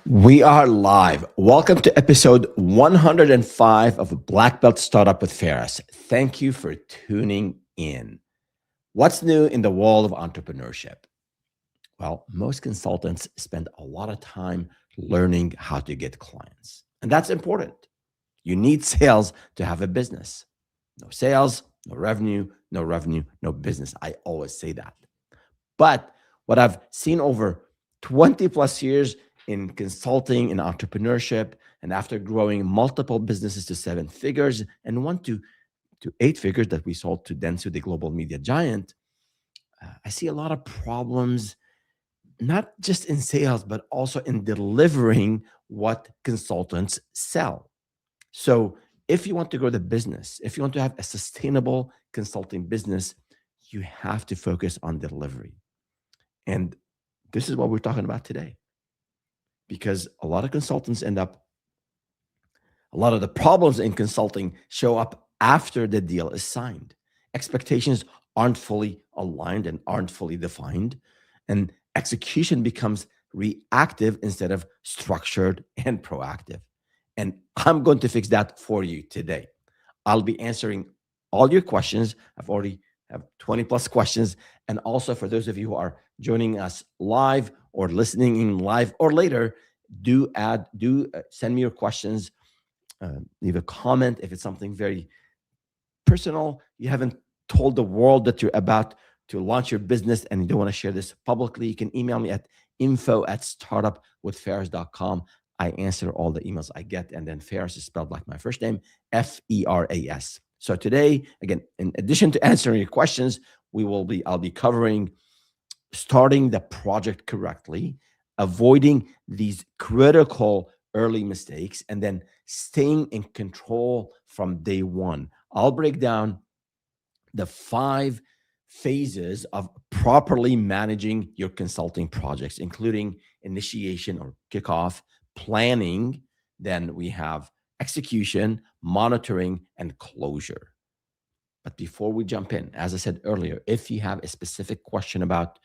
We are live. Welcome to episode 105 of Black Belt Startup with Ferris. Thank you for tuning in. What's new in the world of entrepreneurship? Well, most consultants spend a lot of time learning how to get clients, and that's important. You need sales to have a business. No sales, no revenue, no revenue, no business. I always say that. But what I've seen over 20 plus years in consulting, in entrepreneurship, and after growing multiple businesses to seven figures and one to eight figures that we sold to Dentsu, the global media giant, I see a lot of problems, not just in sales, but also in delivering what consultants sell. So if you want to grow the business, if you want to have a sustainable consulting business, you have to focus on delivery. And this is what we're talking about today. Because a lot of consultants a lot of the problems in consulting show up after the deal is signed. Expectations aren't fully aligned and aren't fully defined. And execution becomes reactive instead of structured and proactive. And I'm going to fix that for you today. I'll be answering all your questions. I've already have 20 plus questions. And also for those of you who are joining us live or listening in live or later, do send me your questions. Leave a comment if it's something very personal. You haven't told the world that you're about to launch your business and you don't want to share this publicly. You can email me at info@startupwithferris.com. I answer all the emails I get. And then Ferris is spelled like my first name, Feras. So today, again, in addition to answering your questions, I'll be covering starting the project correctly, avoiding these critical early mistakes, and then staying in control from day one. I'll break down the 5 phases of properly managing your consulting projects, including initiation or kickoff, planning, then we have execution, monitoring, and closure. But before we jump in, as I said earlier, if you have a specific question about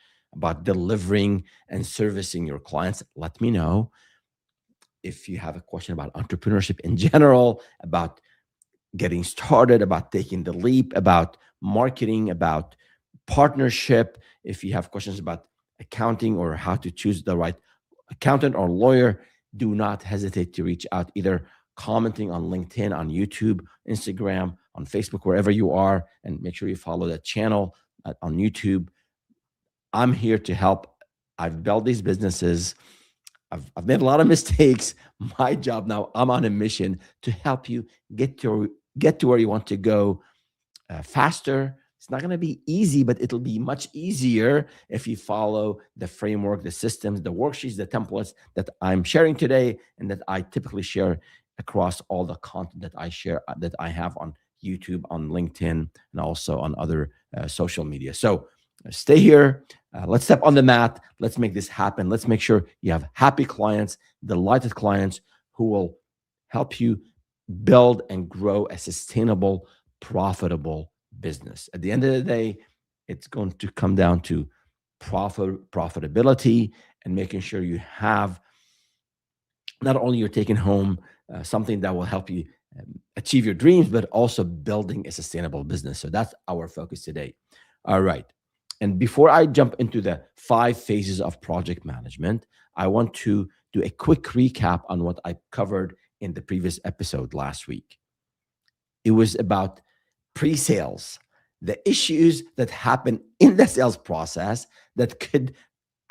delivering and servicing your clients, let me know. If you have a question about entrepreneurship in general, about getting started, about taking the leap, about marketing, about partnership, if you have questions about accounting or how to choose the right accountant or lawyer, do not hesitate to reach out, either commenting on LinkedIn, on YouTube, Instagram, on Facebook, wherever you are, and make sure you follow that channel on YouTube. I'm here to help. I've built these businesses. I've made a lot of mistakes. My job now, I'm on a mission to help you get to where you want to go faster. It's not going to be easy, but it'll be much easier if you follow the framework, the systems, the worksheets, the templates that I'm sharing today and that I typically share across all the content that I share, that I have on YouTube, on LinkedIn, and also on other social media. So stay here. Let's step on the mat. Let's make this happen. Let's make sure you have happy clients, delighted clients who will help you build and grow a sustainable, profitable business. At the end of the day, it's going to come down to profitability and making sure you have not only you're taking home something that will help you achieve your dreams, but also building a sustainable business. So that's our focus today. All right. And before I jump into the 5 phases of project management, I want to do a quick recap on what I covered in the previous episode last week. It was about pre-sales, the issues that happen in the sales process that could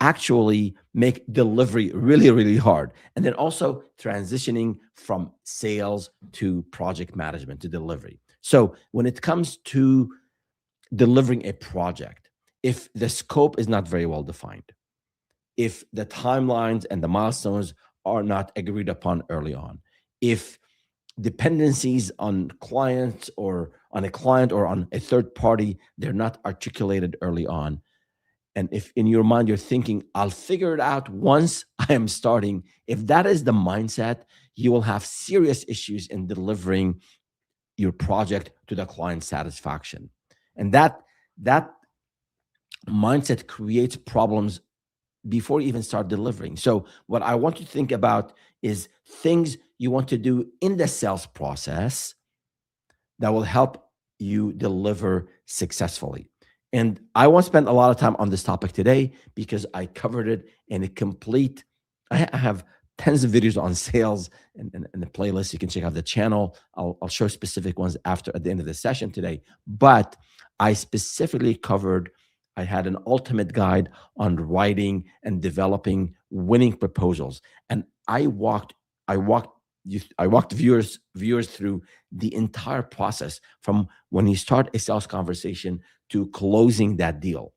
actually make delivery really, really hard. And then also transitioning from sales to project management to delivery. So when it comes to delivering a project, if the scope is not very well defined, if the timelines and the milestones are not agreed upon early on, if dependencies on clients or on a client or on a third party, they're not articulated early on, and if in your mind you're thinking, I'll figure it out once I am starting, if that is the mindset, you will have serious issues in delivering your project to the client's satisfaction. And that mindset creates problems before you even start delivering. So what I want you to think about is things you want to do in the sales process that will help you deliver successfully. And I won't spend a lot of time on this topic today because I covered it in a complete, I have tens of videos on sales and the playlist. You can check out the channel. I'll show specific ones after at the end of the session today. But I specifically covered, I had an ultimate guide on writing and developing winning proposals. And I walked viewers through the entire process from when you start a sales conversation to closing that deal.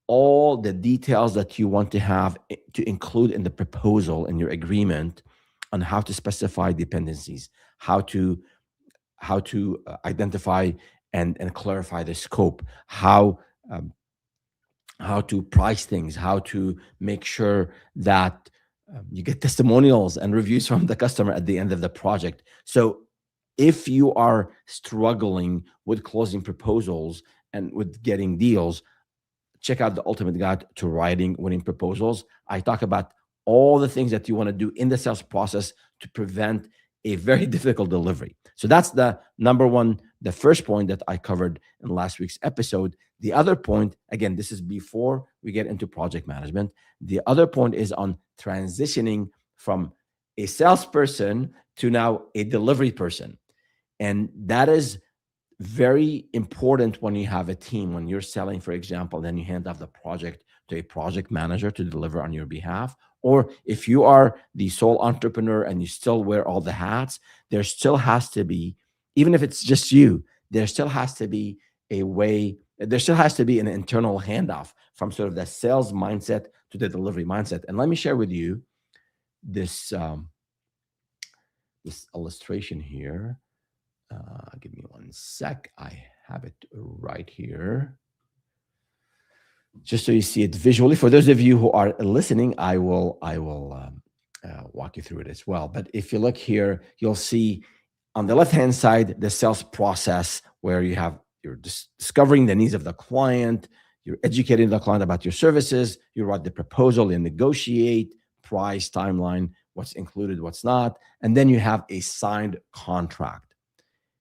All the details that you want to have to include in the proposal in your agreement on how to specify dependencies, how to identify and clarify the scope, um, how to price things, how to make sure that you get testimonials and reviews from the customer at the end of the project. So if you are struggling with closing proposals and with getting deals, check out the ultimate guide to writing winning proposals. I talk about all the things that you want to do in the sales process to prevent a very difficult delivery. So that's the number one, the first point that I covered in last week's episode. The other point, again, this is before we get into project management. The other point is on transitioning from a salesperson to now a delivery person. And that is very important when you have a team. When you're selling, for example, then you hand off the project to a project manager to deliver on your behalf. Or if you are the sole entrepreneur and you still wear all the hats, there still has to be, even if it's just you, there still has to be a way, there still has to be an internal handoff from sort of the sales mindset to the delivery mindset. And let me share with you this this illustration here. Give me one sec. I have it right here. Just so you see it visually. For those of you who are listening, I will walk you through it as well. But if you look here, you'll see on the left-hand side, the sales process where you're discovering the needs of the client, you're educating the client about your services, you write the proposal, you negotiate, price, timeline, what's included, what's not, and then you have a signed contract.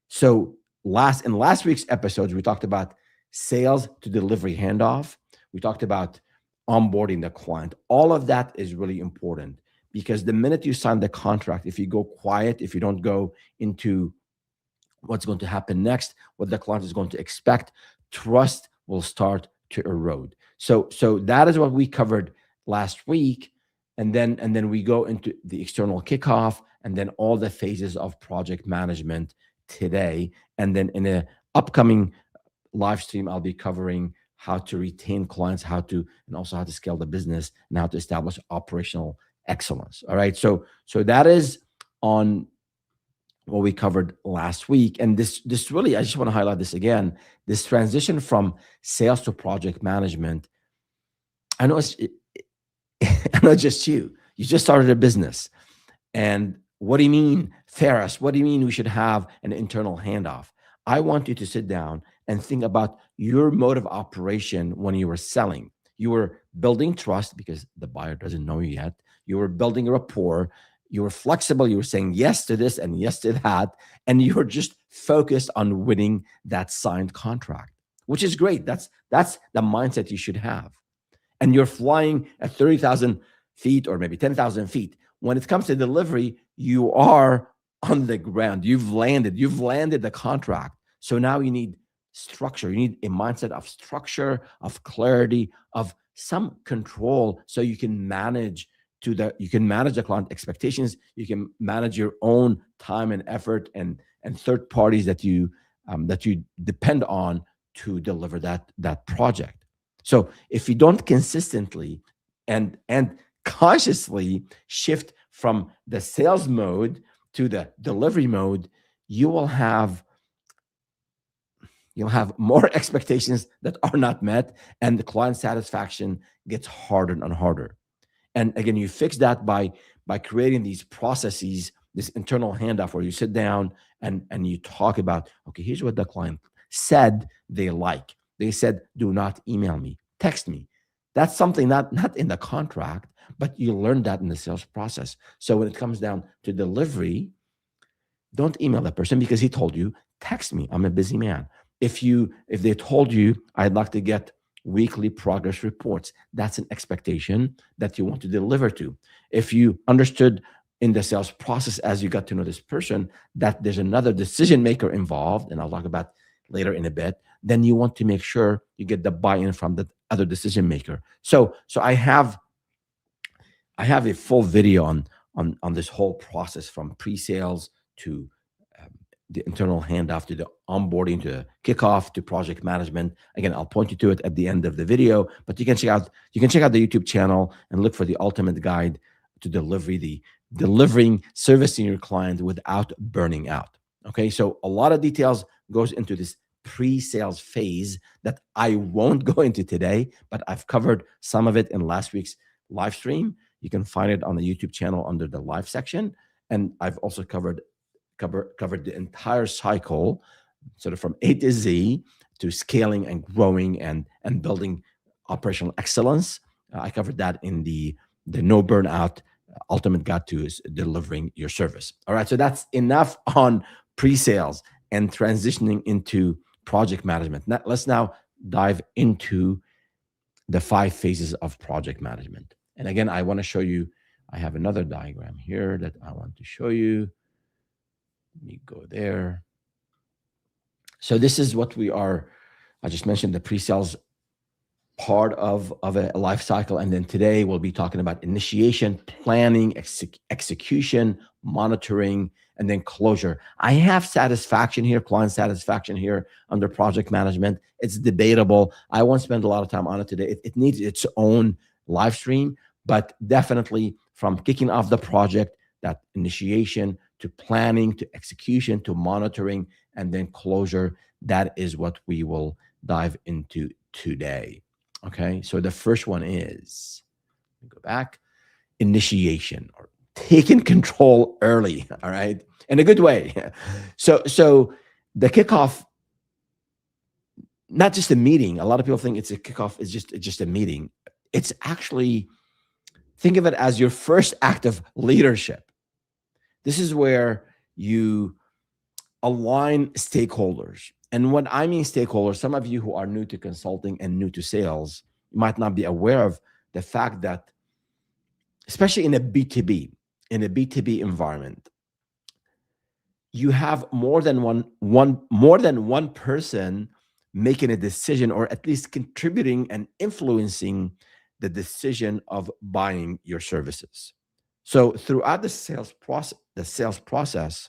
So in last week's episodes, we talked about sales to delivery handoff. We talked about onboarding the client. All of that is really important because the minute you sign the contract, if you go quiet, if you don't go into what's going to happen next, what the client is going to expect, trust will start to erode. So that is what we covered last week. And then we go into the external kickoff and then all the phases of project management today. And then in an upcoming live stream, I'll be covering how to retain clients, and also how to scale the business and how to establish operational excellence. All right. So that is on what we covered last week. And this really, I just want to highlight this again, this transition from sales to project management. I know it's not just you just started a business. And what do you mean, Ferris? What do you mean we should have an internal handoff? I want you to sit down and think about your mode of operation when you were selling. You were building trust because the buyer doesn't know you yet. You were building a rapport. You were flexible. You were saying yes to this and yes to that. And you were just focused on winning that signed contract, which is great. That's the mindset you should have. And you're flying at 30,000 feet or maybe 10,000 feet. When it comes to delivery, you are on the ground. You've landed the contract. So now you need structure. You need a mindset of structure, of clarity, of some control so you can manage the client expectations. You can manage your own time and effort and third parties that you depend on to deliver that project. So if you don't consistently and consciously shift from the sales mode to the delivery mode, you'll have more expectations that are not met, and the client satisfaction gets harder and harder. And again, you fix that by creating these processes, this internal handoff where you sit down and you talk about, okay, here's what the client said they like. They said, do not email me, text me. That's something not in the contract, but you learn that in the sales process. So when it comes down to delivery, don't email that person because he told you. Text me. I'm a busy man. If they told you I'd like to get weekly progress reports, that's an expectation that you want to deliver to. If you understood in the sales process as you got to know this person that there's another decision maker involved, and I'll talk about later in a bit, then you want to make sure you get the buy-in from the other decision maker. So I have a full video on this whole process from pre-sales to um, the internal handoff to the onboarding to kickoff to project management. Again, I'll point you to it at the end of the video, but you can check out the YouTube channel and look for the ultimate guide to delivering servicing your client without burning out. Okay, so a lot of details goes into this pre-sales phase that I won't go into today, but I've covered some of it in last week's live stream. You can find it on the YouTube channel under the live section. And I've also covered the entire cycle, sort of from A to Z, to scaling and growing and building operational excellence. I covered that in the no burnout ultimate guide to is delivering your service. All right, so that's enough on pre-sales and transitioning into project management. Let's now dive into the 5 phases of project management. And again, I want to show you, I have another diagram here that I want to show you. Let me go there. So this is what I just mentioned the pre-sales part of a life cycle. And then today we'll be talking about initiation, planning, execution, monitoring, and then closure. I have satisfaction here, client satisfaction here under project management. It's debatable. I won't spend a lot of time on it today. It needs its own live stream, but definitely from kicking off the project, that initiation to planning to execution to monitoring and then closure, that is what we will dive into today. Okay, so the first one is, go back, initiation or taking control early. All right, in a good way. So the kickoff, not just a meeting. A lot of people think it's a kickoff. It's just a meeting. It's actually, think of it as your first act of leadership. This is where you align stakeholders. And when I mean stakeholders, some of you who are new to consulting and new to sales might not be aware of the fact that, especially in a B2B environment, you have more than one person making a decision, or at least contributing and influencing the decision of buying your services. So throughout the sales process,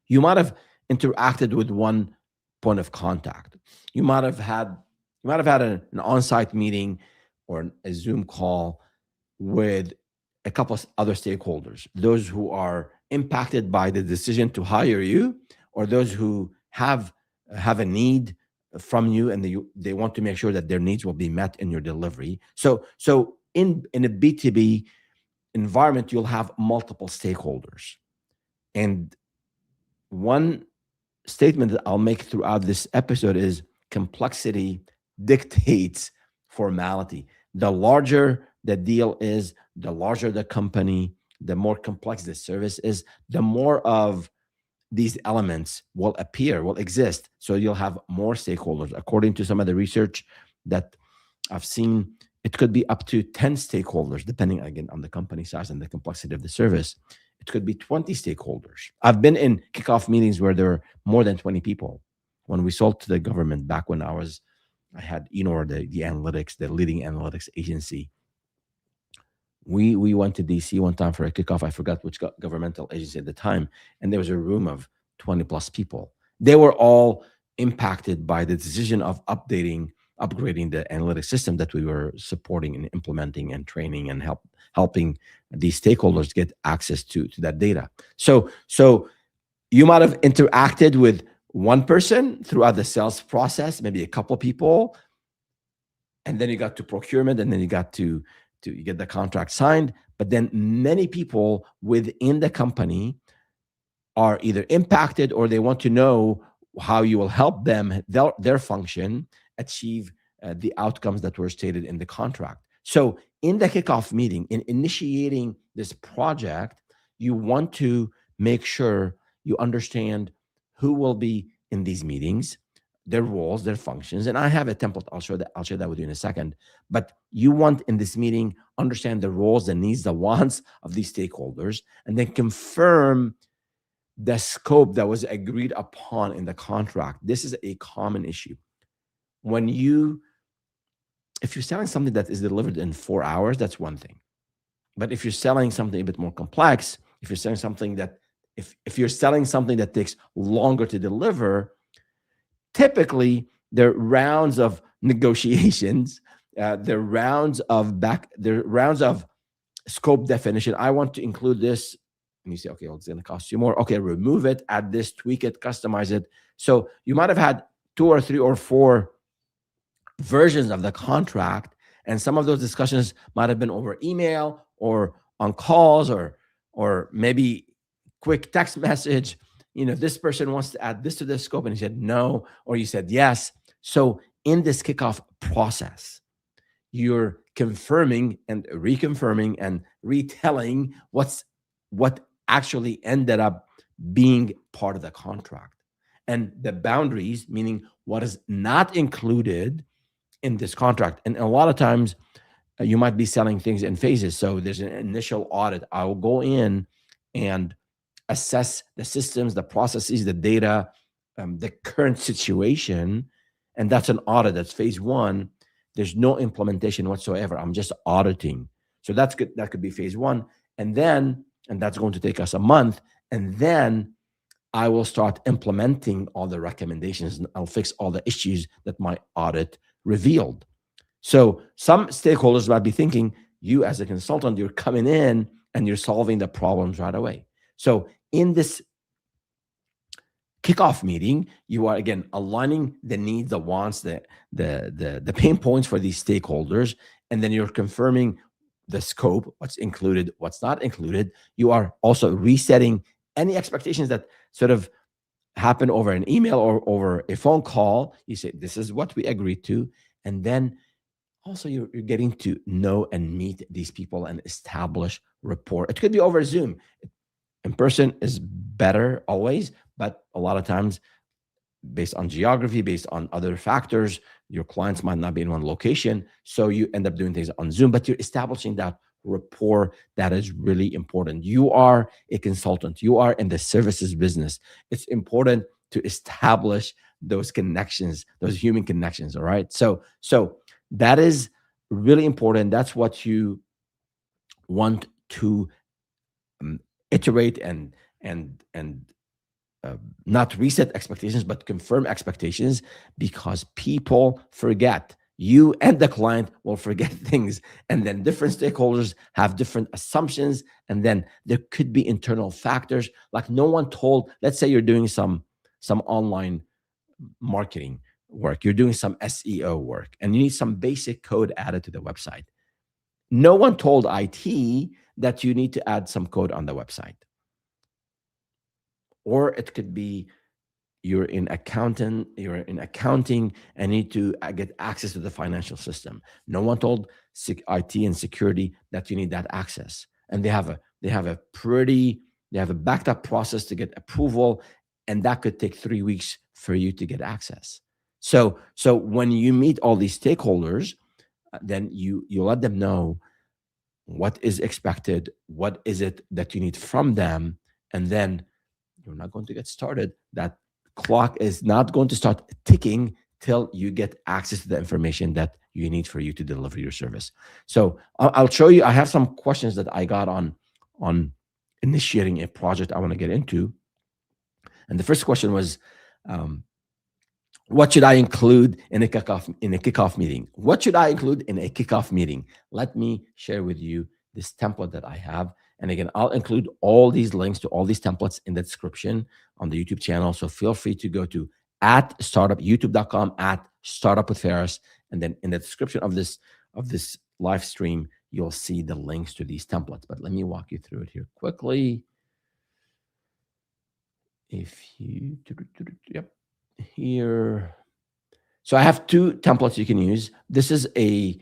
you might have interacted with one point of contact. You might have had an on-site meeting or a Zoom call with a couple of other stakeholders, those who are impacted by the decision to hire you, or those who have a need from you and they want to make sure that their needs will be met in your delivery. So in a B2B environment, you'll have multiple stakeholders. And one statement that I'll make throughout this episode is complexity dictates formality. The larger the deal is, the larger the company, the more complex the service is, the more of these elements will exist. So you'll have more stakeholders. According to some of the research that I've seen, it could be up to 10 stakeholders, depending again on the company size and the complexity of the service. It could be 20 stakeholders. I've been in kickoff meetings where there are more than 20 people. When we sold to the government back when I had Enor, the analytics, the leading analytics agency. We went to DC one time for a kickoff. I forgot which governmental agency at the time, and there was a room of 20 plus people. They were all impacted by the decision of upgrading the analytics system that we were supporting and implementing and training and helping these stakeholders get access to that data. So you might have interacted with one person throughout the sales process, maybe a couple of people, and then you got to procurement, and then you got to you get the contract signed. But then many people within the company are either impacted or they want to know how you will help them, their function, achieve the outcomes that were stated in the contract. So in the kickoff meeting, in initiating this project, you want to make sure you understand who will be in these meetings, their roles, their functions. And I have a template. I'll share that with you in a second. But you want in this meeting understand the roles, the needs, the wants of these stakeholders, and then confirm the scope that was agreed upon in the contract. This is a common issue. When if you're selling something that is delivered in 4 hours, that's one thing. But if you're selling something a bit more complex, if you're selling something that if you're selling something that takes longer to deliver, typically there are rounds of negotiations, there are rounds of scope definition. I want to include this, and you say, okay, well, it's going to cost you more. Okay, remove it, add this, tweak it, customize it. So you might have had 2 or 3 or 4 versions of the contract, and some of those discussions might have been over email or on calls or maybe quick text message. This person wants to add this to the scope, and he said no, or you said yes. So in this kickoff process, you're confirming and reconfirming and retelling what actually ended up being part of the contract, and the boundaries, meaning what is not included in this contract. And a lot of times you might be selling things in phases. So there's an initial audit. I will go in and assess the systems, the processes, the data, the current situation. And that's an audit. That's phase one. There's no implementation whatsoever. I'm just auditing. So that's good. That could be phase one. And that's going to take us a month. And then I will start implementing all the recommendations, and I'll fix all the issues that my audit revealed. So some stakeholders might be thinking, you as a consultant, you're coming in and you're solving the problems right away. So in this kickoff meeting, you are again aligning the needs, the wants, the pain points for these stakeholders, and then you're confirming the scope, what's included, what's not included. You are also resetting any expectations that sort of happen over an email or over a phone call. You say, this is what we agreed to. And then also you're getting to know and meet these people and establish rapport. It could be over Zoom. In person is better always, but a lot of times based on geography, based on other factors, your clients might not be in one location. So you end up doing things on Zoom, but you're establishing that rapport that is really important. You are a consultant. You are in the services business. It's important to establish those connections, those human connections. All right. So that is really important. That's what you want to iterate and not reset expectations, but confirm expectations, because people forget. You and the client will forget things, and then different stakeholders have different assumptions, and then there could be internal factors like no one told. Let's say you're doing some online marketing work, you're doing some SEO work, and you need some basic code added to the website. No one told IT that you need to add some code on the website. Or it could be you're in accounting and need to get access to the financial system. No one told IT and security that you need that access. And they have a backed up process to get approval, and that could take 3 weeks for you to get access. So when you meet all these stakeholders, then you let them know what is expected, what is it that you need from them, and then you're not going to get started. That clock is not going to start ticking till you get access to the information that you need for you to deliver your service. So I'll show you. I have some questions that I got on initiating a project I want to get into. And the first question was, what should I include in a kickoff meeting? What should I include in a kickoff meeting? Let me share with you this template that I have. And again, I'll include all these links to all these templates in the description on the YouTube channel. So feel free to go to youtube.com @startup with Faris. And then in the description of this live stream, you'll see the links to these templates. But let me walk you through it here quickly. If you, yep, here. So I have two templates you can use. This is a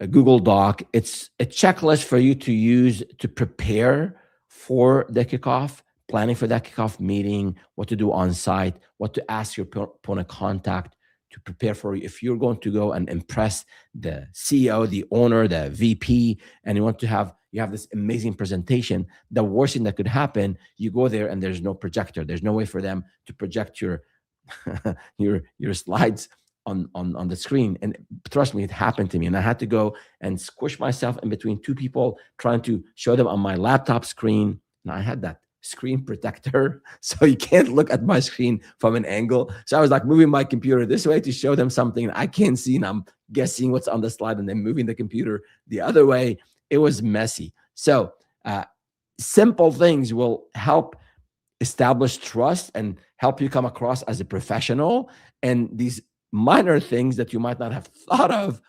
Google Doc. It's a checklist for you to use to prepare for the kickoff, planning for that kickoff meeting, what to do on site, what to ask your point of contact to prepare for you. If you're going to go and impress the CEO, the owner, the VP, and you have this amazing presentation, the worst thing that could happen, you go there and there's no projector. There's no way for them to project your your slides on the screen. And trust me, it happened to me. And I had to go and squish myself in between two people trying to show them on my laptop screen. And I had that screen protector, so you can't look at my screen from an angle. So I was like moving my computer this way to show them something I can't see, and I'm guessing what's on the slide and then moving the computer the other way. It was messy. So simple things will help establish trust and help you come across as a professional. And these minor things that you might not have thought of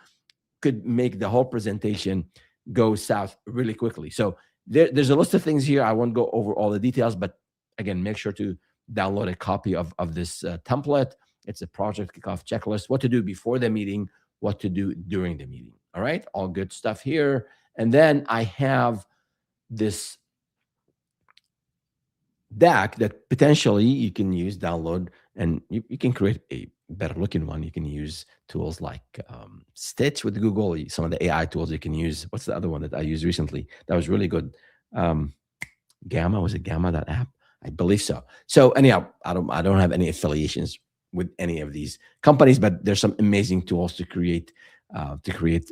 could make the whole presentation go south really quickly. So there's a list of things here. I won't go over all the details, but again, make sure to download a copy of this template. It's a project kickoff checklist, what to do before the meeting, what to do during the meeting. All right, all good stuff here. And then I have this deck that potentially you can use, download, and you can create a better looking one. You can use tools like Stitch with Google, some of the AI tools you can use. What's the other one that I used recently that was really good? Gamma, was it Gamma, that app? I believe so. So anyhow, I don't have any affiliations with any of these companies, but there's some amazing tools to create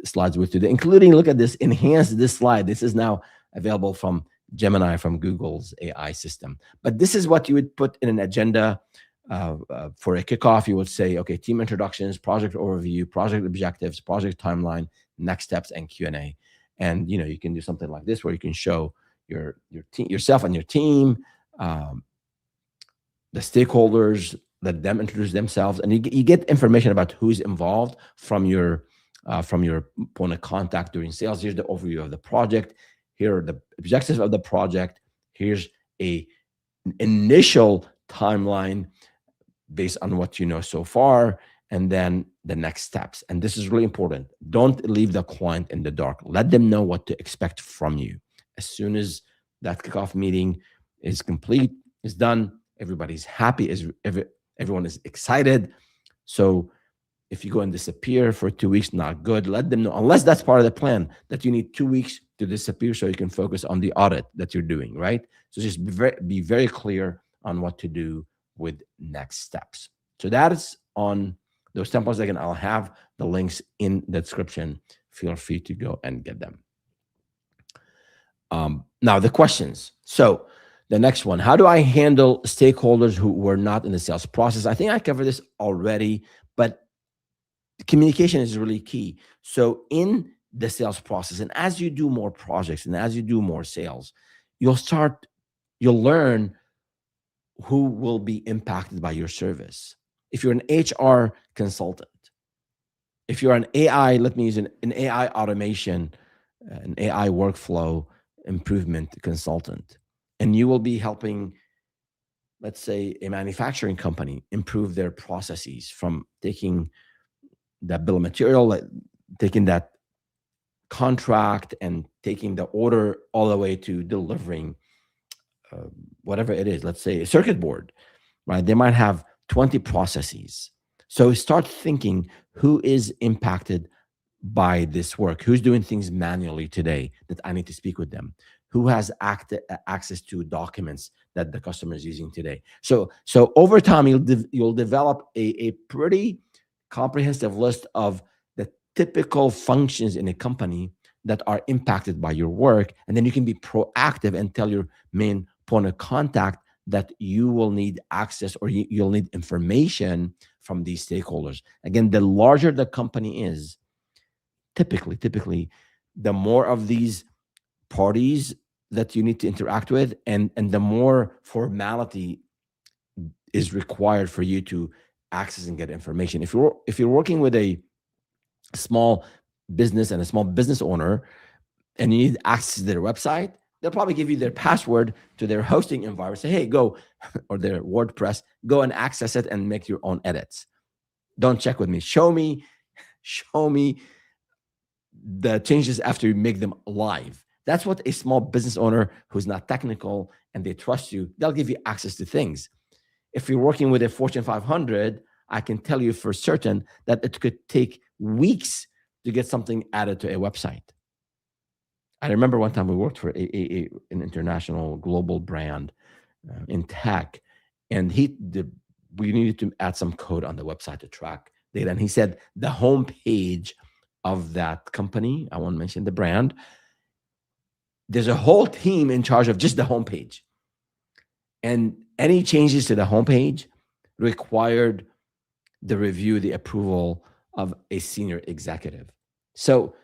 slides with today, including, look at this, enhance this slide. This is now available from Gemini, from Google's AI system. But this is what you would put in an agenda for a kickoff. You would say, okay, team introductions, project overview, project objectives, project timeline, next steps, and Q&A. And you can do something like this where you can show your team, yourself and your team, the stakeholders, let them introduce themselves, and you get information about who's involved from your point of contact during sales. Here's the overview of the project. Here are the objectives of the project. Here's an initial timeline based on what you know so far, and then the next steps. And this is really important. Don't leave the client in the dark. Let them know what to expect from you. As soon as that kickoff meeting is complete, is done, everybody's happy, everyone is excited. So if you go and disappear for 2 weeks, not good. Let them know, unless that's part of the plan, that you need 2 weeks to disappear so you can focus on the audit that you're doing, right? So just be very clear on what to do with next steps. So that is on those templates. Again, I'll have the links in the description. Feel free to go and get them. Now the questions. So the next one, how do I handle stakeholders who were not in the sales process? I think I covered this already, but communication is really key. So in the sales process, and as you do more projects and as you do more sales, you'll learn who will be impacted by your service. If you're an HR consultant, if you're an AI, let me use an AI automation, an AI workflow improvement consultant, and you will be helping, let's say, a manufacturing company improve their processes, from taking that bill of material, taking that contract and taking the order all the way to delivering whatever it is, let's say a circuit board, right? They might have 20 processes. So start thinking, who is impacted by this work? Who's doing things manually today that I need to speak with them? Who has access to documents that the customer is using today? So over time, you'll develop a pretty comprehensive list of the typical functions in a company that are impacted by your work. And then you can be proactive and tell your main point of contact that you will need access, or you'll need information from these stakeholders. Again, the larger the company is, typically, the more of these parties that you need to interact with, and the more formality is required for you to access and get information. If you're working with a small business and a small business owner, and you need access to their website, they'll probably give you their password to their hosting environment. Say, hey, go, or their WordPress, go and access it and make your own edits. Don't check with me. Show me the changes after you make them live. That's what a small business owner who's not technical and they trust you, they'll give you access to things. If you're working with a Fortune 500, I can tell you for certain that it could take weeks to get something added to a website. I remember one time we worked for an international global brand in tech, and we needed to add some code on the website to track data. And he said the homepage of that company, I won't mention the brand, there's a whole team in charge of just the homepage. And any changes to the homepage required the review, the approval of a senior executive. So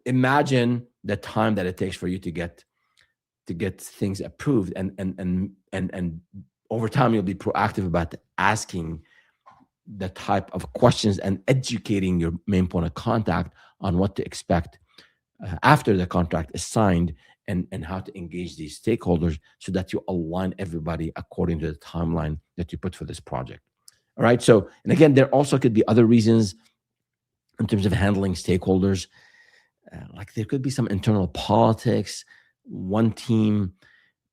imagine the time that it takes for you to get things approved, and over time you'll be proactive about asking the type of questions and educating your main point of contact on what to expect after the contract is signed, and how to engage these stakeholders so that you align everybody according to the timeline that you put for this project. All right. So, and again, there also could be other reasons in terms of handling stakeholders. Like there could be some internal politics. One team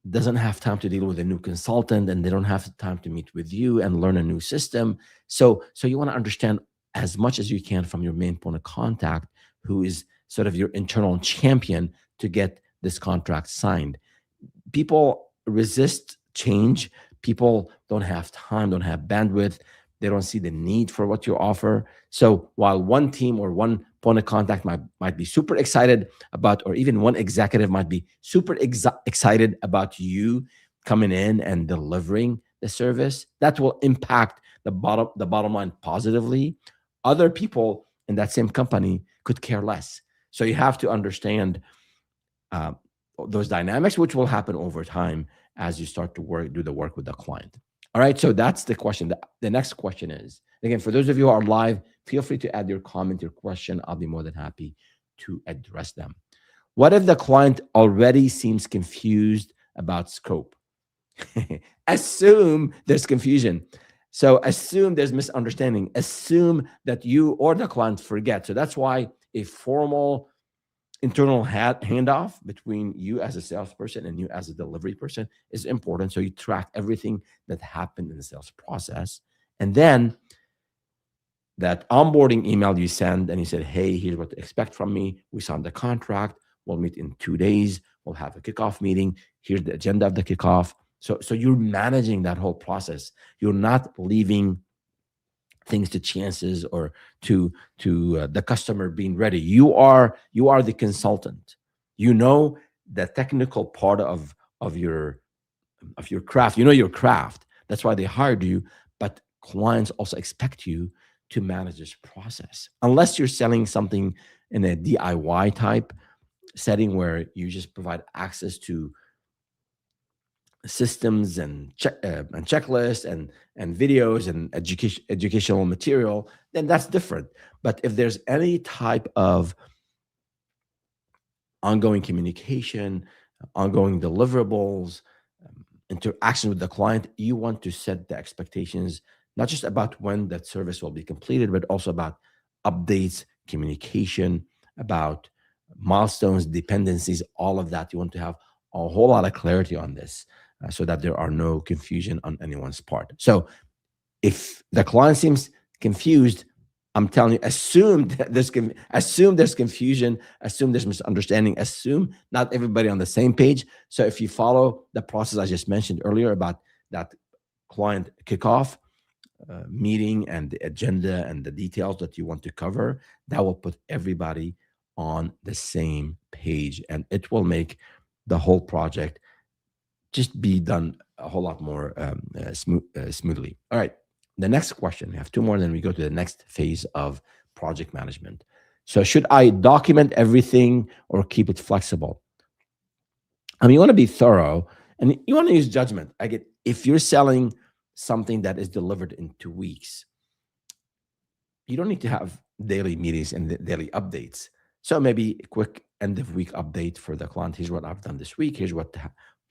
doesn't have time to deal with a new consultant, and they don't have time to meet with you and learn a new system. So you want to understand as much as you can from your main point of contact, who is sort of your internal champion, to get this contract signed. People resist change. People don't have time, don't have bandwidth. They don't see the need for what you offer. So while one team or one point of contact might be super excited about, or even one executive might be super excited about you coming in and delivering the service, that will impact the bottom line positively. Other people in that same company could care less. So you have to understand those dynamics, which will happen over time as you start to do the work with the client. All right, so that's the question. The next question is, again, for those of you who are live, feel free to add your comment, your question. I'll be more than happy to address them. What if the client already seems confused about scope? Assume there's confusion. So assume there's misunderstanding. Assume that you or the client forget. So that's why a formal internal handoff between you as a salesperson and you as a delivery person is important. So you track everything that happened in the sales process. And then that onboarding email you send and you said, hey, here's what to expect from me. We signed the contract. We'll meet in 2 days. We'll have a kickoff meeting. Here's the agenda of the kickoff. So you're managing that whole process. You're not leaving things to chances or to the customer being ready. You are the consultant. You know the technical part of your craft. You know your craft. That's why they hired you. But clients also expect you to manage this process. Unless you're selling something in a DIY type setting where you just provide access to systems and checklists and videos and educational material, then that's different. But if there's any type of ongoing communication, ongoing deliverables, interaction with the client, you want to set the expectations, not just about when that service will be completed, but also about updates, communication, about milestones, dependencies, all of that. You want to have a whole lot of clarity on this so that there are no confusion on anyone's part. So if the client seems confused, I'm telling you, assume there's confusion, assume there's misunderstanding, assume not everybody on the same page. So if you follow the process I just mentioned earlier about that client kickoff meeting and the agenda and the details that you want to cover, that will put everybody on the same page, and it will make the whole project just be done a whole lot more smoothly. All right. The next question, we have 2 more, then we go to the next phase of project management. So should I document everything or keep it flexible? I mean, you want to be thorough and you want to use judgment. If you're selling something that is delivered in 2 weeks, you don't need to have daily meetings and daily updates. So maybe a quick end of week update for the client. Here's what I've done this week. Here's what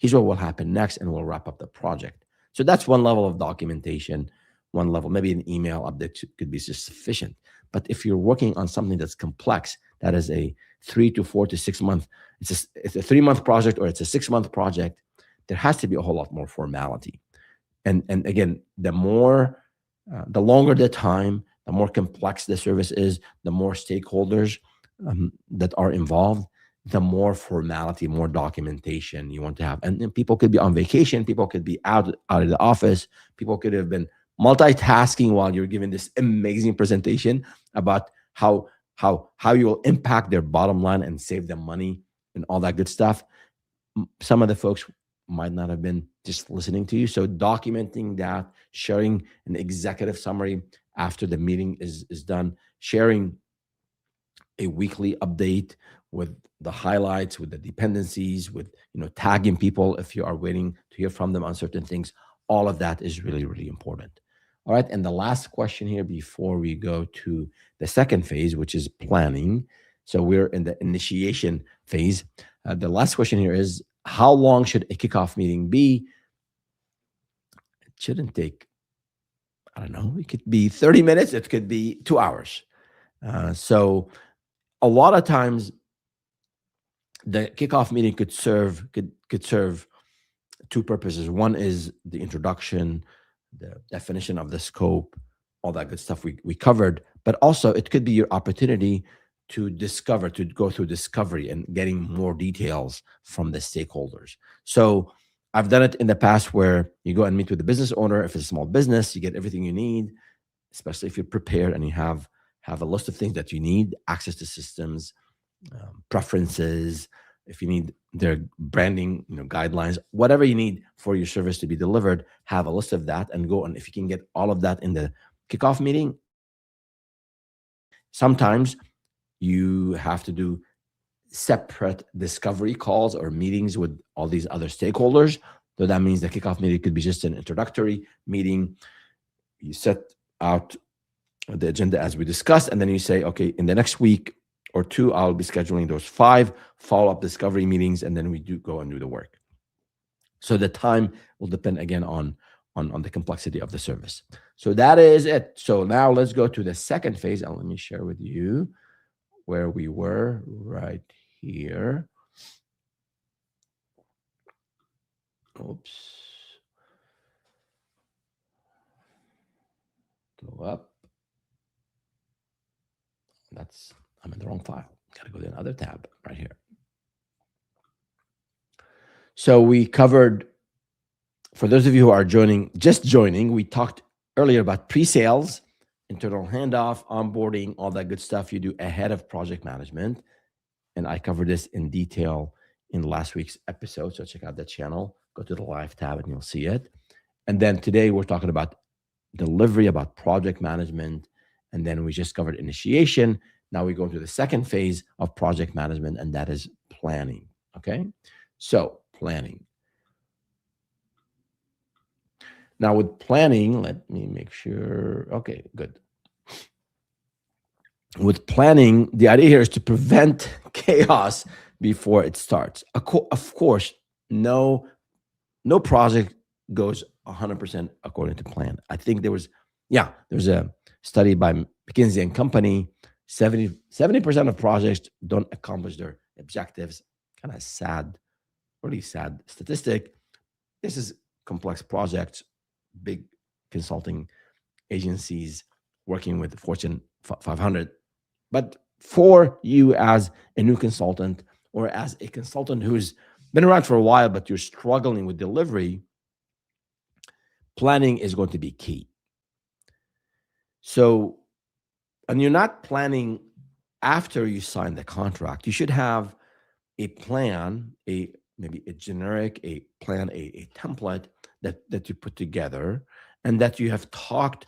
will happen next, and we'll wrap up the project. So that's one level of documentation one level. Maybe an email update could be just sufficient. But if you're working on something that's complex, that is a 3 to 4 to 6 month, it's a 3 month project or it's a 6 month project, there has to be a whole lot more formality. And again, the longer the time, the more complex the service is, the more stakeholders that are involved, the more formality, more documentation you want to have. And people could be on vacation, people could be out of the office, people could have been multitasking while you're giving this amazing presentation about how you will impact their bottom line and save them money and all that good stuff. Some of the folks might not have been just listening to you. So documenting that, sharing an executive summary after the meeting is done, sharing a weekly update with the highlights, with the dependencies, with tagging people if you are waiting to hear from them on certain things. All of that is really, really important. All right. And the last question here before we go to the second phase, which is planning. So we're in the initiation phase. The last question here is, how long should a kickoff meeting be? It shouldn't take, I don't know, it could be 30 minutes. It could be 2 hours. So a lot of times the kickoff meeting could serve two purposes. One is the introduction, the definition of the scope, all that good stuff we covered. But also it could be your opportunity to go through discovery and getting more details from the stakeholders. So I've done it in the past where you go and meet with the business owner. If it's a small business, you get everything you need, especially if you're prepared and you have a list of things that you need, access to systems, preferences, if you need their branding, guidelines, whatever you need for your service to be delivered, have a list of that and go. And if you can get all of that in the kickoff meeting, sometimes you have to do separate discovery calls or meetings with all these other stakeholders. So that means the kickoff meeting could be just an introductory meeting. You set out the agenda as we discussed, and then you say, okay, in the next week or two, I'll be scheduling those 5 follow-up discovery meetings, and then we do go and do the work. So the time will depend again on the complexity of the service. So that is it. So now let's go to the second phase, and let me share with you where we were right here. Oops. Go up. I'm in the wrong file. Got to go to another tab right here. So we covered, for those of you who are just joining, we talked earlier about pre-sales, internal handoff, onboarding, all that good stuff you do ahead of project management. And I covered this in detail in last week's episode. So check out that channel, go to the live tab and you'll see it. And then today we're talking about delivery, about project management. And then we just covered initiation. Now we go to the second phase of project management, and that is planning. Okay. So planning. Now with planning, let me make sure. Okay, good. With planning, the idea here is to prevent chaos before it starts. Of course, no project goes 100% according to plan. I think there's a study by McKinsey and Company, 70% of projects don't accomplish their objectives. Kind of sad, really sad statistic. This is complex projects, big consulting agencies working with the Fortune 500. But for you as a new consultant or as a consultant who's been around for a while, but you're struggling with delivery, planning is going to be key. So, and you're not planning after you sign the contract. You should have a plan, maybe a generic, a plan, a template that you put together, and that you have talked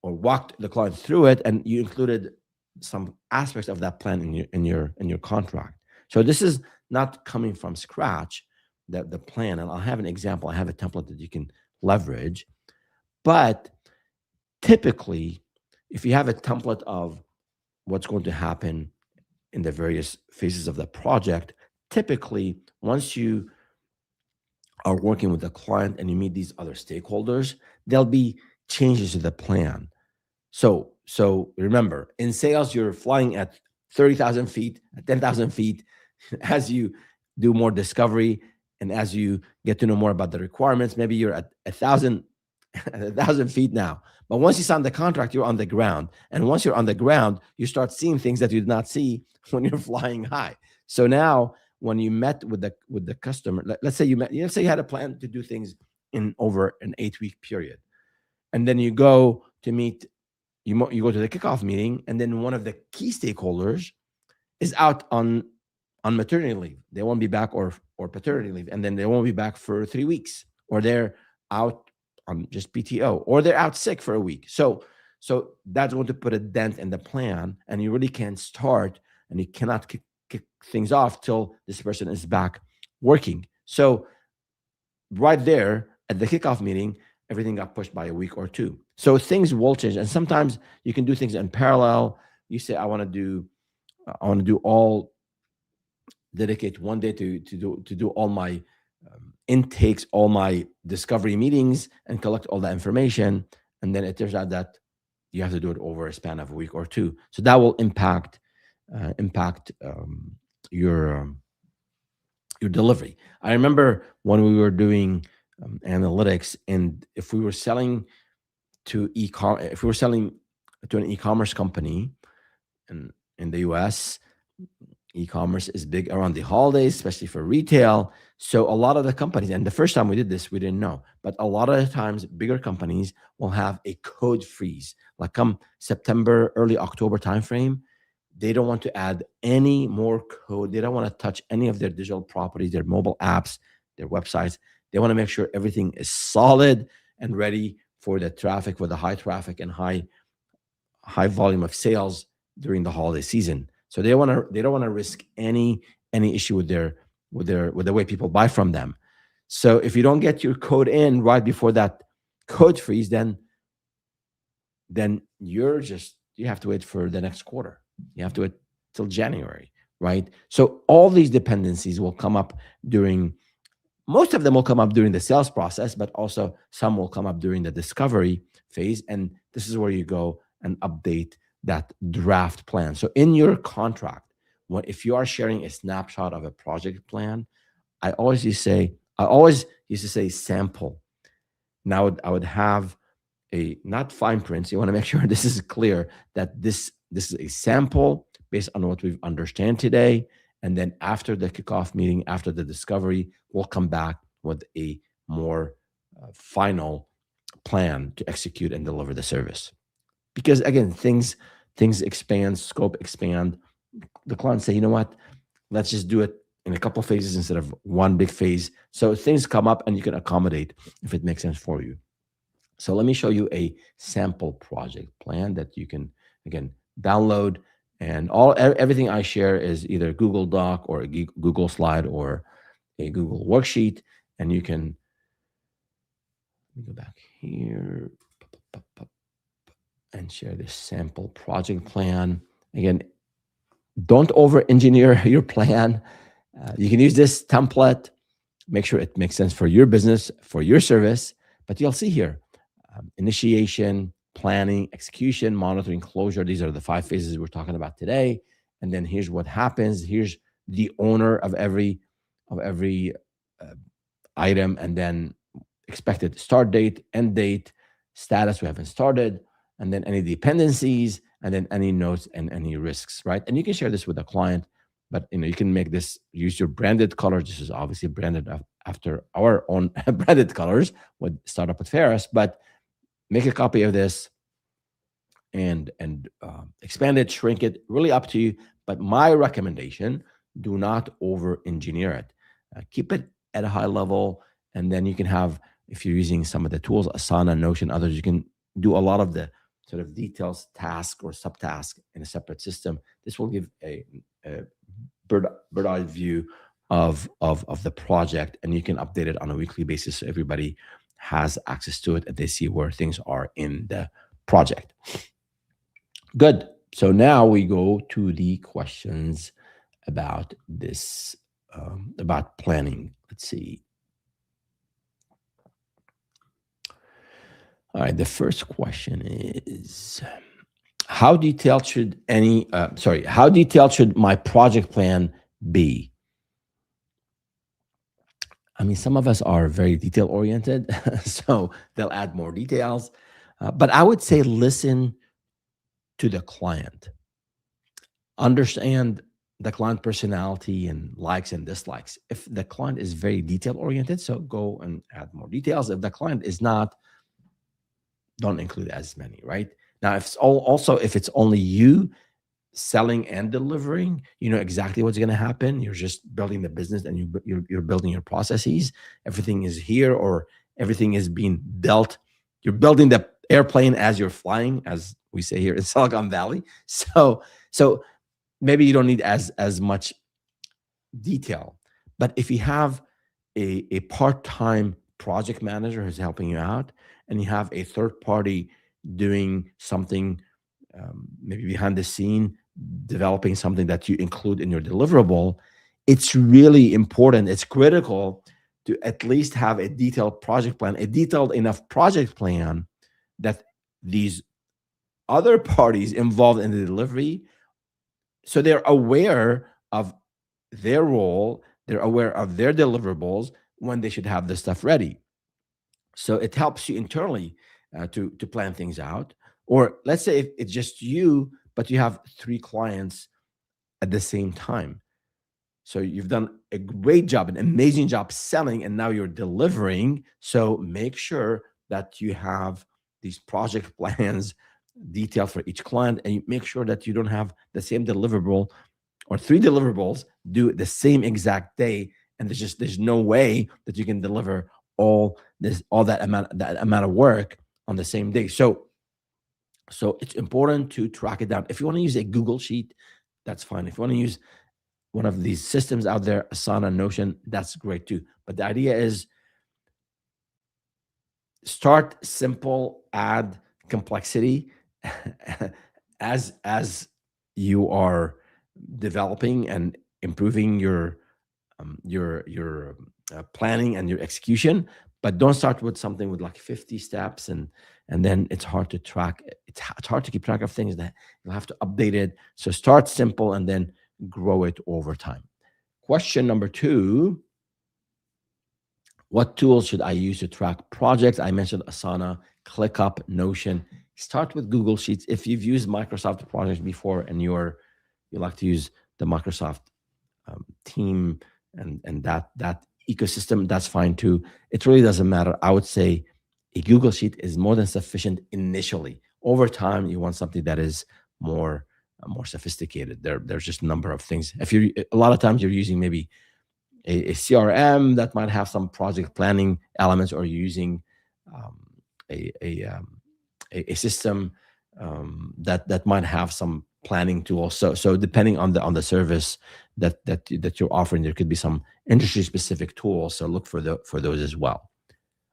or walked the client through it, and you included some aspects of that plan in your contract. So this is not coming from scratch, the plan. And I'll have an example. I have a template that you can leverage. But typically, if you have a template of what's going to happen in the various phases of the project, typically, once you are working with the client and you meet these other stakeholders, there'll be changes to the plan. So remember, in sales, you're flying at 30,000 feet, at 10,000 feet. As you do more discovery and as you get to know more about the requirements, maybe you're at 1,000, 1,000 feet now. But once you sign the contract, you're on the ground. And once you're on the ground, you start seeing things that you did not see when you're flying high. So now, when you met with the customer, let's say let's say you had a plan to do things in over an 8-week period, and then you go to meet you go to the kickoff meeting, and then one of the key stakeholders is out on maternity leave. They won't be back, or paternity leave, and then they won't be back for 3 weeks, or they're out on just PTO, or they're out sick for a week. So that's going to put a dent in the plan, and you really can't start, and you cannot kick things off till this person is back working. So right there at the kickoff meeting, everything got pushed by a week or two. So things will change, and sometimes you can do things in parallel. You say, I want to do all dedicate one day to do all my intakes, all my discovery meetings, and collect all the information. And then it turns out that you have to do it over a span of a week or two. So that will impact your delivery. I remember when we were doing analytics, and if we were selling if we were selling to an e-commerce company in the US, e-commerce is big around the holidays, especially for retail. So a lot of the companies, and the first time we did this, we didn't know, but a lot of the times, bigger companies will have a code freeze. Like come September, early October timeframe, they don't want to add any more code. They don't want to touch any of their digital properties, their mobile apps, their websites. They want to make sure everything is solid and ready for the traffic, for the high traffic and high volume of sales during the holiday season. So they don't want to risk any issue with the way people buy from them. So if you don't get your code in right before that code freeze, then you have to wait for the next quarter. You have to wait till January, right? So all these dependencies will come up during most of them will come up during the sales process, but also some will come up during the discovery phase. And this is where you go and update that draft plan. So in your contract, if you are sharing a snapshot of a project plan, I always used to say sample. Now I would have a not fine print. So you want to make sure this is clear that this is a sample based on what we understand today. And then after the kickoff meeting, after the discovery, we'll come back with a more final plan to execute and deliver the service. Because again, things expand, scope expand. The clients say, you know what, let's just do it in a couple of phases instead of one big phase. So things come up and you can accommodate if it makes sense for you. So let me show you a sample project plan that you can, again, download. And everything I share is either Google Doc or a Google slide or a Google worksheet. And you can, let me go back here and share this sample project plan. Again, don't over-engineer your plan. You can use this template, make sure it makes sense for your business, for your service. But you'll see here, initiation, planning, execution, monitoring, closure. These are the 5 phases we're talking about today. And then here's what happens. Here's the owner of every item, and then expected start date, end date, status, we haven't started, and then any dependencies, and then any notes and any risks, right? And you can share this with a client, but you can make this, use your branded colors. This is obviously branded after our own branded colors with Startup with Ferris, but make a copy of this and expand it, shrink it, really up to you. But my recommendation, do not over engineer it. Keep it at a high level, and then you can have, if you're using some of the tools, Asana, Notion, others, you can do a lot of the sort of details, task or subtask in a separate system. This will give a bird-eye view of the project, and you can update it on a weekly basis so everybody has access to it and they see where things are in the project. Good. So now we go to the questions about this, about planning. Let's see. All right. The first question is, how detailed should how detailed should my project plan be? I mean, some of us are very detail oriented, so they'll add more details. But I would say listen to the client, understand the client personality and likes and dislikes. If the client is very detail oriented, so go and add more details. If the client is not, don't include as many, right? Now, if it's also if it's only you selling and delivering, you know exactly what's going to happen. You're just building the business and you're building your processes. Everything is here, or everything is being built. You're building the airplane as you're flying, as we say here in Silicon Valley. So maybe you don't need as much detail. But if you have a part-time project manager who's helping you out, and you have a third party doing something, maybe behind the scene, developing something that you include in your deliverable, it's really important. It's critical to at least have a detailed project plan, a detailed enough project plan that these other parties involved in the delivery, so they're aware of their role, they're aware of their deliverables when they should have this stuff ready. So it helps you internally to plan things out. Or let's say if it's just you, but you have three clients at the same time. So you've done a great job, an amazing job selling, and now you're delivering. So make sure that you have these project plans detailed for each client, and you make sure that you don't have the same deliverable or three deliverables due the same exact day. And there's no way that you can deliver all that amount of work on the same day. So it's important to track it down. If you want to use a Google Sheet, that's fine. If you want to use one of these systems out there, Asana, Notion, that's great too. But the idea is start simple, add complexity as you are developing and improving your planning and your execution. But don't start with something with like 50 steps, and then it's hard to track. It's hard to keep track of things that you'll have to update it. So start simple and then grow it over time. Question number 2: what tools should I use to track projects? I mentioned Asana, ClickUp, Notion. Start with Google Sheets. If you've used Microsoft projects before and you like to use the Microsoft team and that ecosystem, that's fine too. It really doesn't matter. I would say a Google Sheet is more than sufficient initially. Over time, you want something that is more sophisticated. There's just a number of things. If you a lot of times you're using maybe a CRM that might have some project planning elements, or you're using a system that might have some planning tools. So depending on the service that you're offering, there could be some industry specific tools. So look for those as well.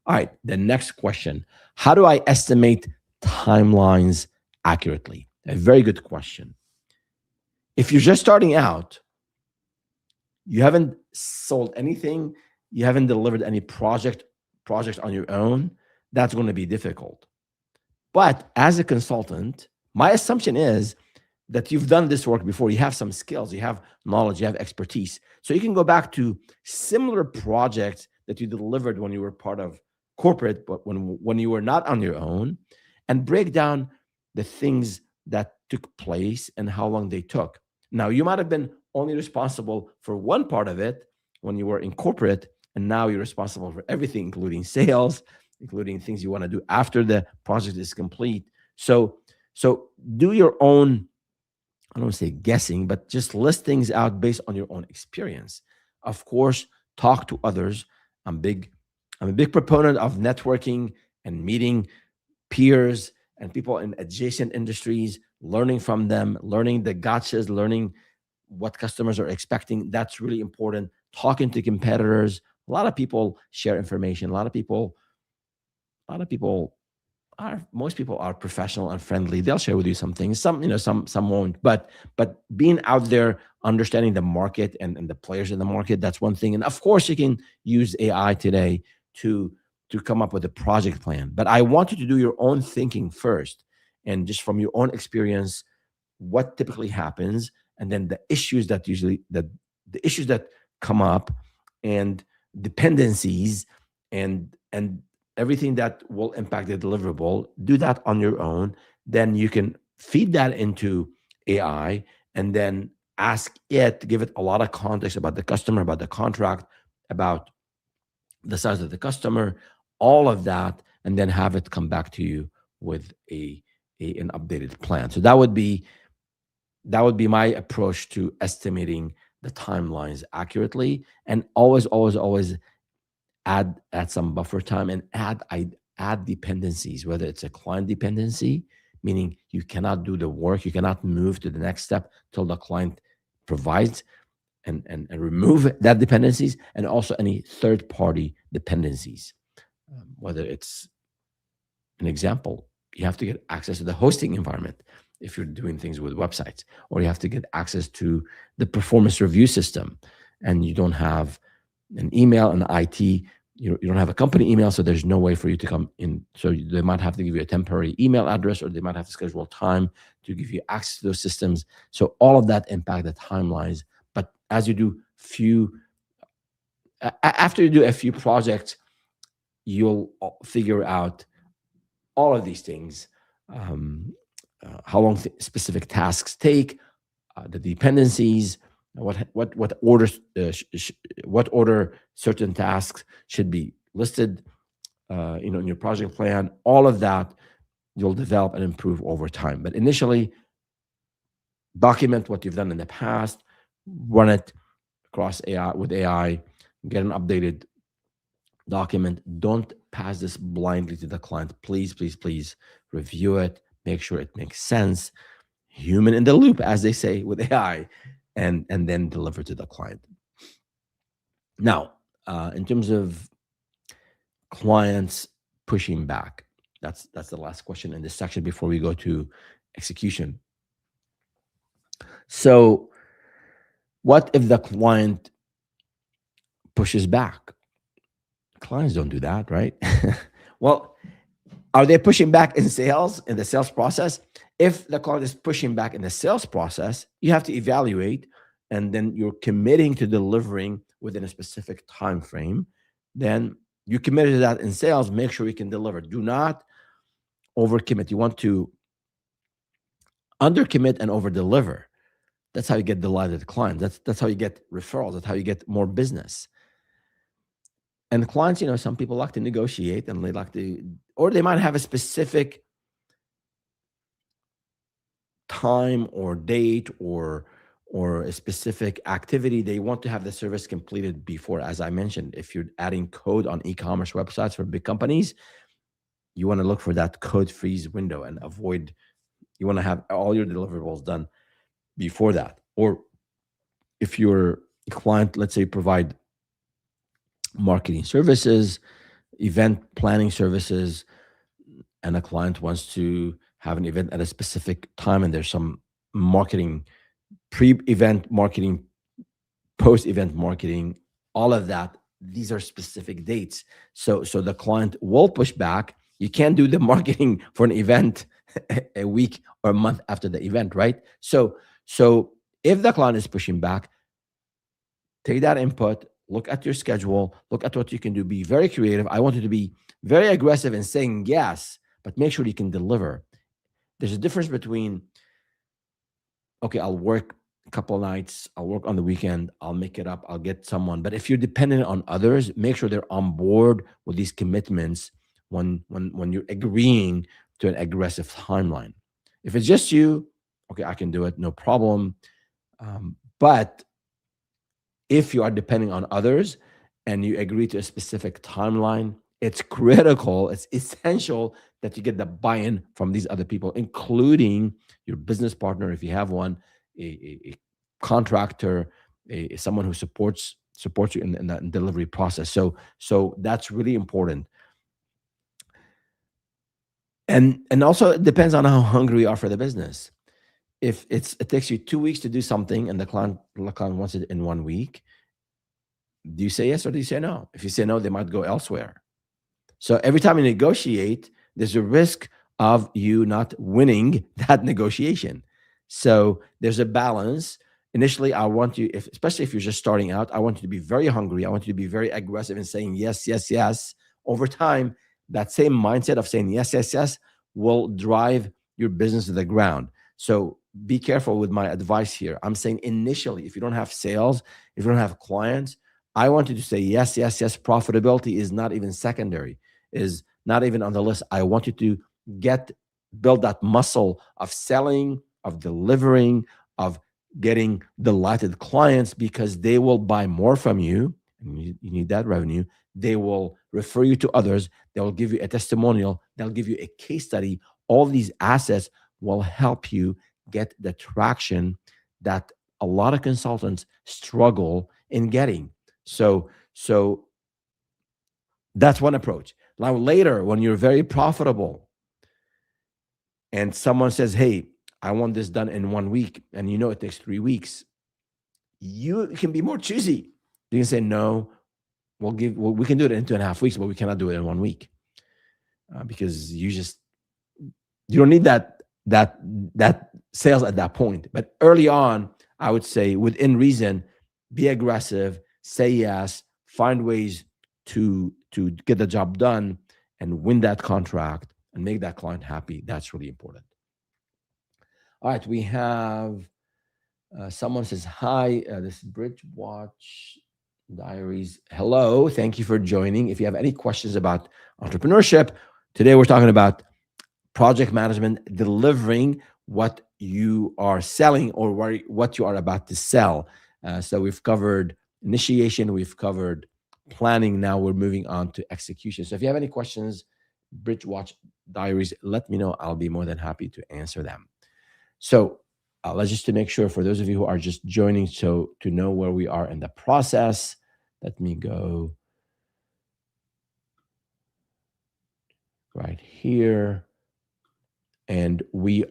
All right, the next question: how do I estimate timelines accurately? A very good question. If you're just starting out, you haven't sold anything, you haven't delivered any project on your own, that's going to be difficult. But as a consultant, my assumption is that you've done this work before. You have some skills, you have knowledge, you have expertise. So you can go back to similar projects that you delivered when you were part of corporate, but when you were not on your own, and break down the things that took place and how long they took. Now, you might have been only responsible for one part of it when you were in corporate, and now you're responsible for everything, including sales, including things you want to do after the project is complete. So do your own, I don't want to say guessing, but just list things out based on your own experience. Of course, talk to others. I'm a big proponent of networking and meeting peers and people in adjacent industries, learning from them, learning the gotchas, learning what customers are expecting. That's really important. Talking to competitors. A lot of people share information. Most people are professional and friendly. They'll share with you some things. Some won't. But being out there, understanding the market and the players in the market, that's one thing. And of course, you can use AI today to to come up with a project plan. But I want you to do your own thinking first, and just from your own experience, what typically happens, and then the issues that come up, and dependencies, and everything that will impact the deliverable. Do that on your own. Then you can feed that into AI, and then ask it, give it a lot of context about the customer, about the contract, about the size of the customer, all of that, and then have it come back to you with an updated plan. So that would be my approach to estimating the timelines accurately, and always add some buffer time, and add dependencies, whether it's a client dependency, meaning you cannot do the work, you cannot move to the next step till the client provides, and remove that dependencies, and also any third party dependencies. Whether it's an example, you have to get access to the hosting environment if you're doing things with websites, or you have to get access to the performance review system, and you don't have an email and IT. You don't have a company email, so there's no way for you to come in. So they might have to give you a temporary email address, or they might have to schedule time to give you access to those systems. So all of that impact the timelines. But as you do after you do a few projects, you'll figure out all of these things. Um, how long specific tasks take, the dependencies, what orders, what order certain tasks should be listed, in your project plan. All of that you'll develop and improve over time. But initially, document what you've done in the past, run it across AI with AI, get an updated document. Don't pass this blindly to the client. Please, please, please review it. Make sure it makes sense. Human in the loop, as they say with AI, and then deliver to the client. Now, in terms of clients pushing back, that's the last question in this section before we go to execution. So, what if the client pushes back? Clients don't do that, right? Well, are they pushing back in sales, in the sales process? If the client is pushing back in the sales process, you have to evaluate, and then you're committing to delivering within a specific time frame. Then you committed to that in sales. Make sure you can deliver. Do not overcommit. You want to undercommit and over deliver. That's how you get delighted clients. That's how you get referrals. That's how you get more business. And clients, some people like to negotiate, and they like to, or they might have a specific time or date, or a specific activity they want to have the service completed before. As I mentioned, if you're adding code on e-commerce websites for big companies, you want to look for that code freeze window and avoid. You want to have all your deliverables done before that. Or if your client, let's say, provide marketing services, event planning services, and a client wants to have an event at a specific time, and there's some marketing, pre-event marketing, post-event marketing, all of that, these are specific dates. So the client will push back. You can't do the marketing for an event a week or a month after the event, right? So if the client is pushing back, take that input, look at your schedule, look at what you can do, be very creative. I want you to be very aggressive in saying yes, but make sure you can deliver. There's a difference between, okay, I'll work a couple of nights, I'll work on the weekend, I'll make it up, I'll get someone. But if you're dependent on others, make sure they're on board with these commitments when you're agreeing to an aggressive timeline. If it's just you, okay, I can do it, no problem. But if you are depending on others and you agree to a specific timeline, it's critical, it's essential that you get the buy-in from these other people, including your business partner, if you have one, a contractor, someone who supports you in that delivery process. So that's really important. And also it depends on how hungry you are for the business. If it takes you 2 weeks to do something and the client wants it in 1 week, do you say yes or do you say no? If you say no, they might go elsewhere. So every time you negotiate, there's a risk of you not winning that negotiation. So there's a balance. Initially, I want you, especially if you're just starting out, I want you to be very hungry. I want you to be very aggressive in saying yes, yes, yes. Over time, that same mindset of saying yes, yes, yes will drive your business to the ground. So be careful with my advice here. I'm saying initially, if you don't have sales, if you don't have clients, I want you to say yes, yes, yes. Profitability is not even secondary, is not even on the list. I want you to get build that muscle of selling, of delivering, of getting delighted clients, because they will buy more from you. And you need that revenue. They will refer you to others. They will give you a testimonial. They'll give you a case study. All these assets will help you get the traction that a lot of consultants struggle in getting. So that's one approach. Now later, when you're very profitable and someone says, hey, I want this done in 1 week, and you know it takes 3 weeks, you can be more choosy. You can say, no, we can do it in 2.5 weeks, but we cannot do it in 1 week, because you don't need that sales at that point. But early on, I would say within reason, be aggressive, say yes, find ways to get the job done and win that contract and make that client happy. That's really important. All right, we have someone says, hi, this is Bridge Watch Diaries. Hello, thank you for joining. If you have any questions about entrepreneurship, today we're talking about project management, delivering what you are selling or what you are about to sell. So we've covered initiation, we've covered planning. Now we're moving on to execution. So if you have any questions, Bridge Watch Diaries, let me know. I'll be more than happy to answer them. So let's just to make sure for those of you who are just joining, so to know where we are in the process, let me go right here. And we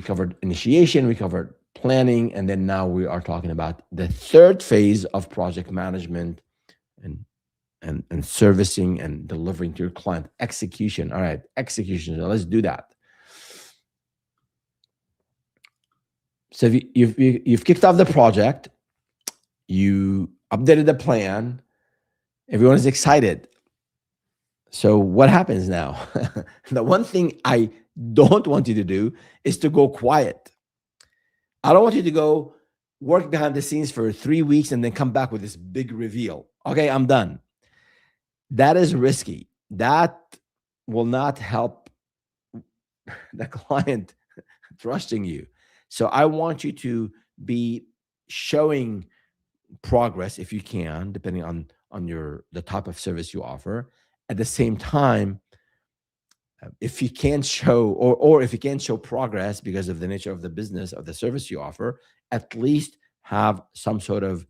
covered initiation, we covered planning, and then now we are talking about the third phase of project management and servicing and delivering to your client, execution. All right, execution. So let's do that. So you've kicked off the project, you updated the plan, everyone is excited. So what happens now? The one thing I don't want you to do is to go quiet. I don't want you to go work behind the scenes for 3 weeks and then come back with this big reveal. Okay, I'm done. That is risky. That will not help the client trusting you. So I want you to be showing progress if you can, depending on the type of service you offer. At the same time, if you can't show or if you can't show progress because of the nature of the business of the service you offer, at least have some sort of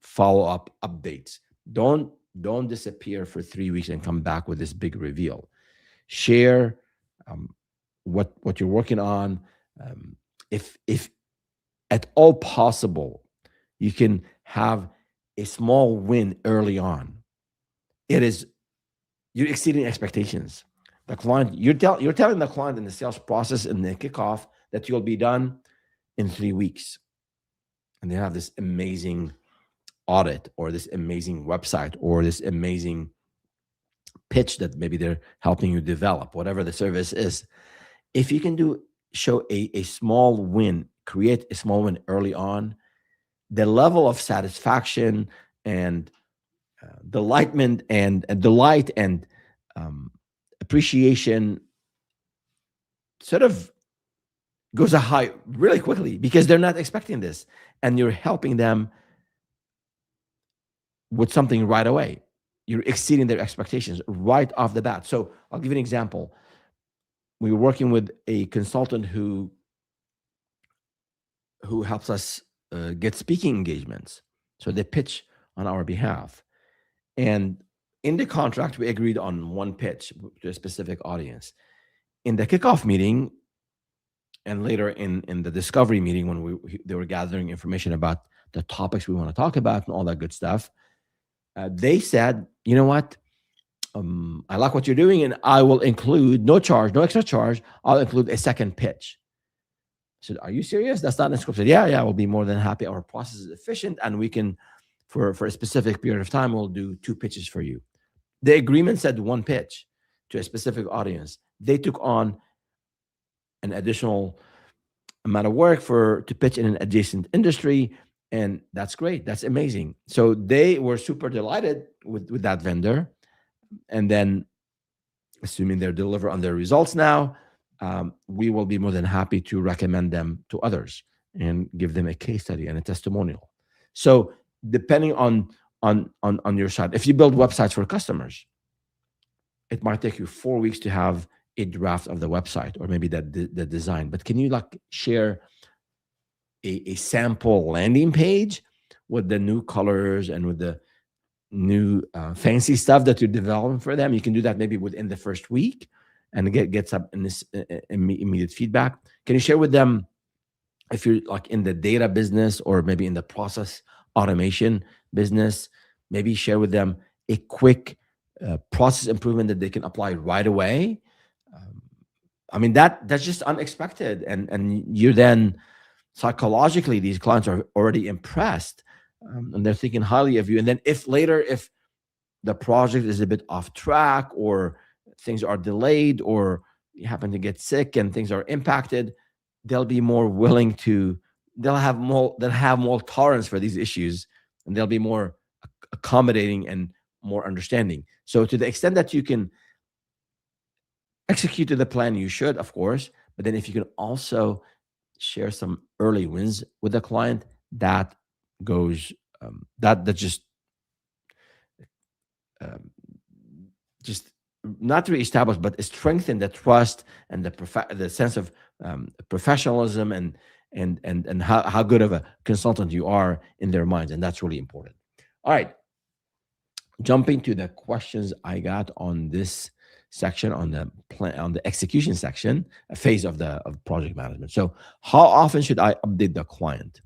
follow-up updates. Don't disappear for 3 weeks and come back with this big reveal. Share what you're working on. If at all possible, you can have a small win early on. You're exceeding expectations. The client, you're telling the client in the sales process in the kickoff that you'll be done in 3 weeks, and they have this amazing audit or this amazing website or this amazing pitch that maybe they're helping you develop, whatever the service is. If you can show a small win, create a small win early on, the level of satisfaction and delightment and delight and appreciation sort of goes a high really quickly, because they're not expecting this, and you're helping them with something right away. You're exceeding their expectations right off the bat. So I'll give you an example. We were working with a consultant who helps us get speaking engagements. So they pitch on our behalf. And in the contract, we agreed on one pitch to a specific audience. In the kickoff meeting, and later in the discovery meeting, when they were gathering information about the topics we want to talk about and all that good stuff, they said, you know what? I like what you're doing, and I will include no charge, no extra charge. I'll include a second pitch. I said, are you serious? That's not in the script. I said, yeah, we'll be more than happy. Our process is efficient, and we can, for a specific period of time, we'll do 2 pitches for you. The agreement said 1 pitch to a specific audience. They took on an additional amount of work to pitch in an adjacent industry, and that's great. That's amazing. So they were super delighted with that vendor, and then assuming they deliver on their results now, we will be more than happy to recommend them to others and give them a case study and a testimonial. So depending on your side, if you build websites for customers, it might take you 4 weeks to have a draft of the website or maybe the design. But can you like share a sample landing page with the new colors and with the new fancy stuff that you're developing for them? You can do that maybe within the first week and get some in this immediate feedback. Can you share with them, if you're like in the data business or maybe in the process automation business, maybe share with them a quick process improvement that they can apply right away? I mean, that's just unexpected, and you're then psychologically, these clients are already impressed, and they're thinking highly of you. And then if the project is a bit off track, or things are delayed, or you happen to get sick and things are impacted, they'll be more willing to, they'll have more tolerance for these issues, and they'll be more accommodating and more understanding. So to the extent that you can execute to the plan, you should, of course, but then if you can also share some early wins with the client, that goes that um, just not reestablish, but strengthen the trust and the sense of professionalism and how good of a consultant you are in their minds, and that's really important. All right, jumping to the questions I got on this section, on the plan, on the execution section, a phase of project management. So how often should I update the client?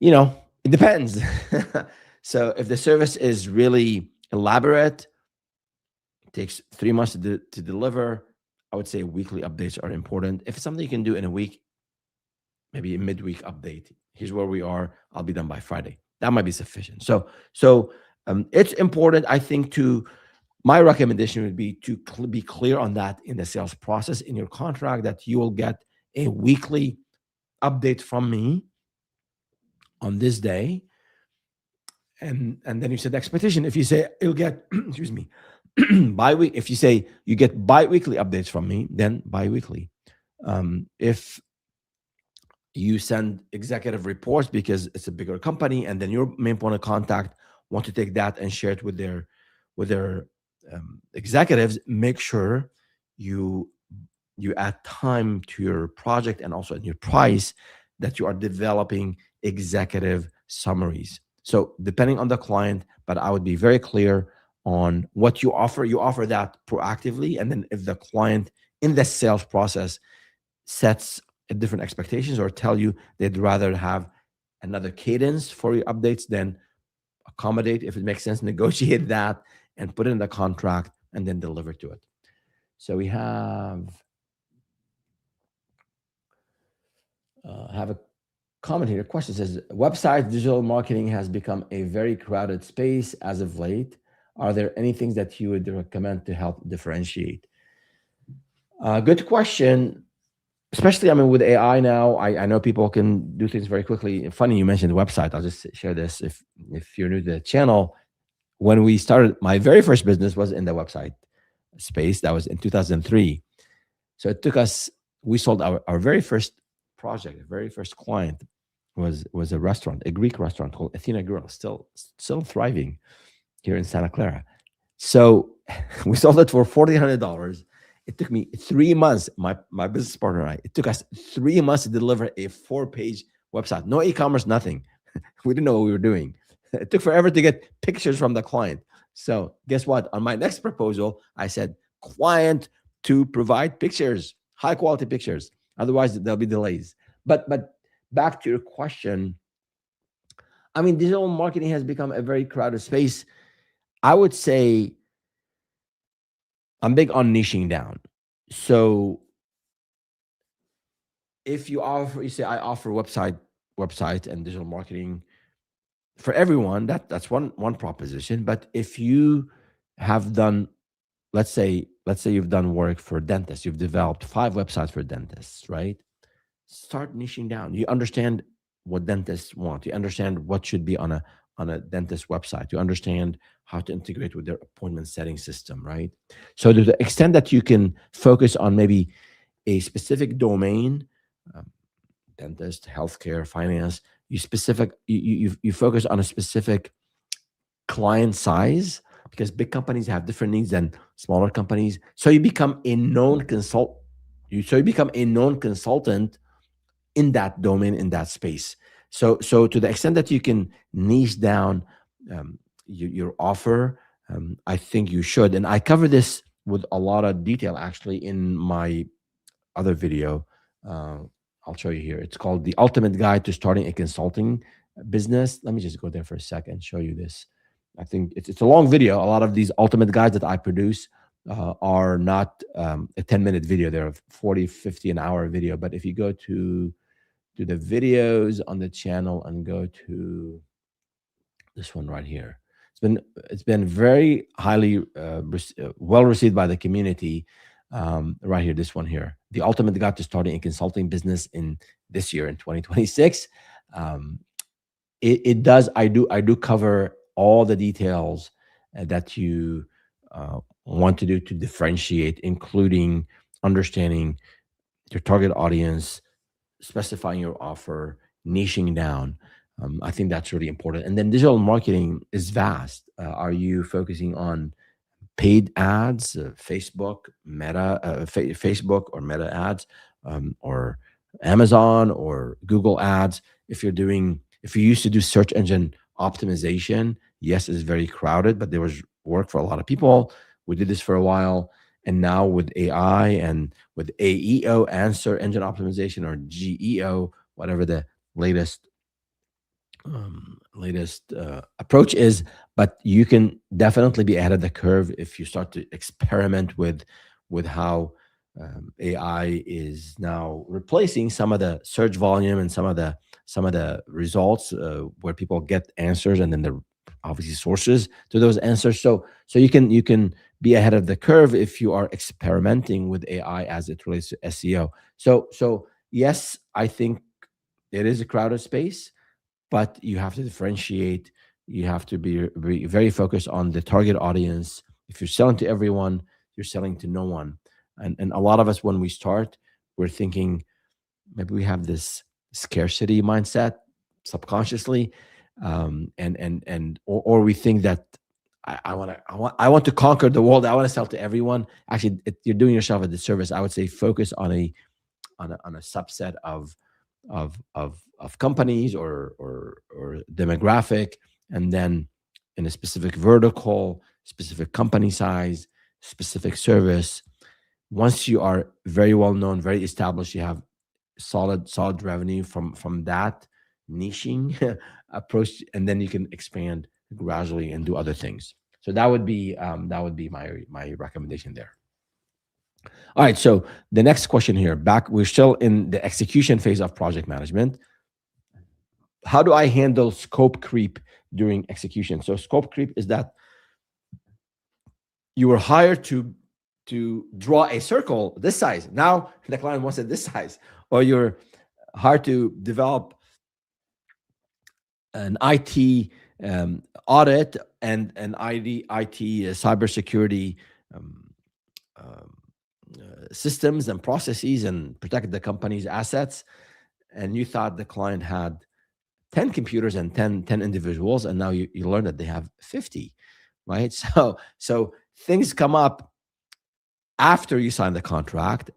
It depends. So if the service is really elaborate, it takes 3 months to deliver, I would say weekly updates are important. If it's something you can do in a week, maybe a midweek update. Here's where we are. I'll be done by Friday. That might be sufficient. So it's important, I think, my recommendation would be to be clear on that in the sales process, in your contract, that you will get a weekly update from me on this day. And then you set the expectation. If you say you'll get, excuse me, bi-week, if you say you get bi-weekly updates from me, then bi-weekly. If you send executive reports because it's a bigger company, and then your main point of contact want to take that and share it with their executives, make sure you add time to your project and also in your price that you are developing executive summaries. So depending on the client, but I would be very clear on what you offer. You offer that proactively, and then if the client in the sales process sets different expectations or tell you they'd rather have another cadence for your updates, then accommodate, if it makes sense, negotiate that and put it in the contract and then deliver to it. So we have a comment here. A question says, website digital marketing has become a very crowded space as of late. Are there any things that you would recommend to help differentiate? Good question. Especially, I mean, with AI now, I know people can do things very quickly. Funny you mentioned the website. I'll just share this. If you're new to the channel, when we started, my very first business was in the website space. That was in 2003. So it took us, we sold our very first project, our very first client was a restaurant, a Greek restaurant called Athena Grill, still thriving here in Santa Clara. So we sold it for $1,400. It took me 3 months, my business partner and I, it took us 3 months to deliver a 4-page website. No e-commerce, nothing. We didn't know what we were doing. It took forever to get pictures from the client. So guess what? On my next proposal, I said, client to provide pictures, high quality pictures. Otherwise, there'll be delays. But back to your question, I mean, digital marketing has become a very crowded space. I would say I'm big on niching down. So if you offer, you say I offer website and digital marketing for everyone, that's one proposition. But if you have done, let's say you've done work for dentists, you've developed 5 websites for dentists, right? Start niching down. You understand what dentists want. You understand what should be on a dentist website. You understand how to integrate with their appointment setting system, right? So to the extent that you can focus on maybe a specific domain, um, dentist, healthcare, finance, you focus on a specific client size, because big companies have different needs than smaller companies. So you become a known consult. So you become a known consultant in that domain, in that space. So to the extent that you can niche down your offer, I think you should. And I cover this with a lot of detail actually in my other video. Uh, I'll show you here. It's called The Ultimate Guide to Starting a Consulting Business. Let me just go there for a second and show you this. I think it's a long video. A lot of these ultimate guides that I produce are not a 10-minute video. They're a 40, 50 an hour video. But if you go to the videos on the channel and go to this one right here, it's been very highly well received by the community. Right here, this one here, The Ultimate Guide to Starting a Consulting Business in this year, in 2026. um, it does, I do cover all the details that you want to do to differentiate, including understanding your target audience, specifying your offer, niching down. I think that's really important. And then digital marketing is vast. Are you focusing on paid ads, Facebook, Meta, Facebook or Meta ads, or Amazon or Google ads? If you used to do search engine optimization, yes, it's very crowded, but there was work for a lot of people. We did this for a while. And now with AI and with AEO, answer engine optimization, or GEO, whatever the latest approach is. But you can definitely be ahead of the curve if you start to experiment with how AI is now replacing some of the search volume and some of the results, where people get answers and then the obviously sources to those answers. So you can be ahead of the curve if you are experimenting with AI as it relates to SEO. So yes, I think it is a crowded space, but you have to differentiate. You have to be very focused on the target audience. If you're selling to everyone, you're selling to no one. And a lot of us, when we start, we're thinking maybe we have this scarcity mindset subconsciously, or we think that I want to conquer the world. I want to sell to everyone. Actually, you're doing yourself a disservice. I would say focus on a subset of companies or demographic, and then in a specific vertical, specific company size, specific service. Once you are very well known, very established, you have solid revenue from that niching approach, and then you can expand gradually and do other things. So that would be my recommendation there. All right. So the next question here, we're still in the execution phase of project management. How do I handle scope creep during execution? So scope creep is that you were hired to draw a circle this size. Now the client wants it this size, or you're hired to develop an IT audit and an IT cybersecurity um, um, systems and processes and protect the company's assets. And you thought the client had 10 computers and 10 individuals, and now you learn that they have 50, right? So things come up after you sign the contract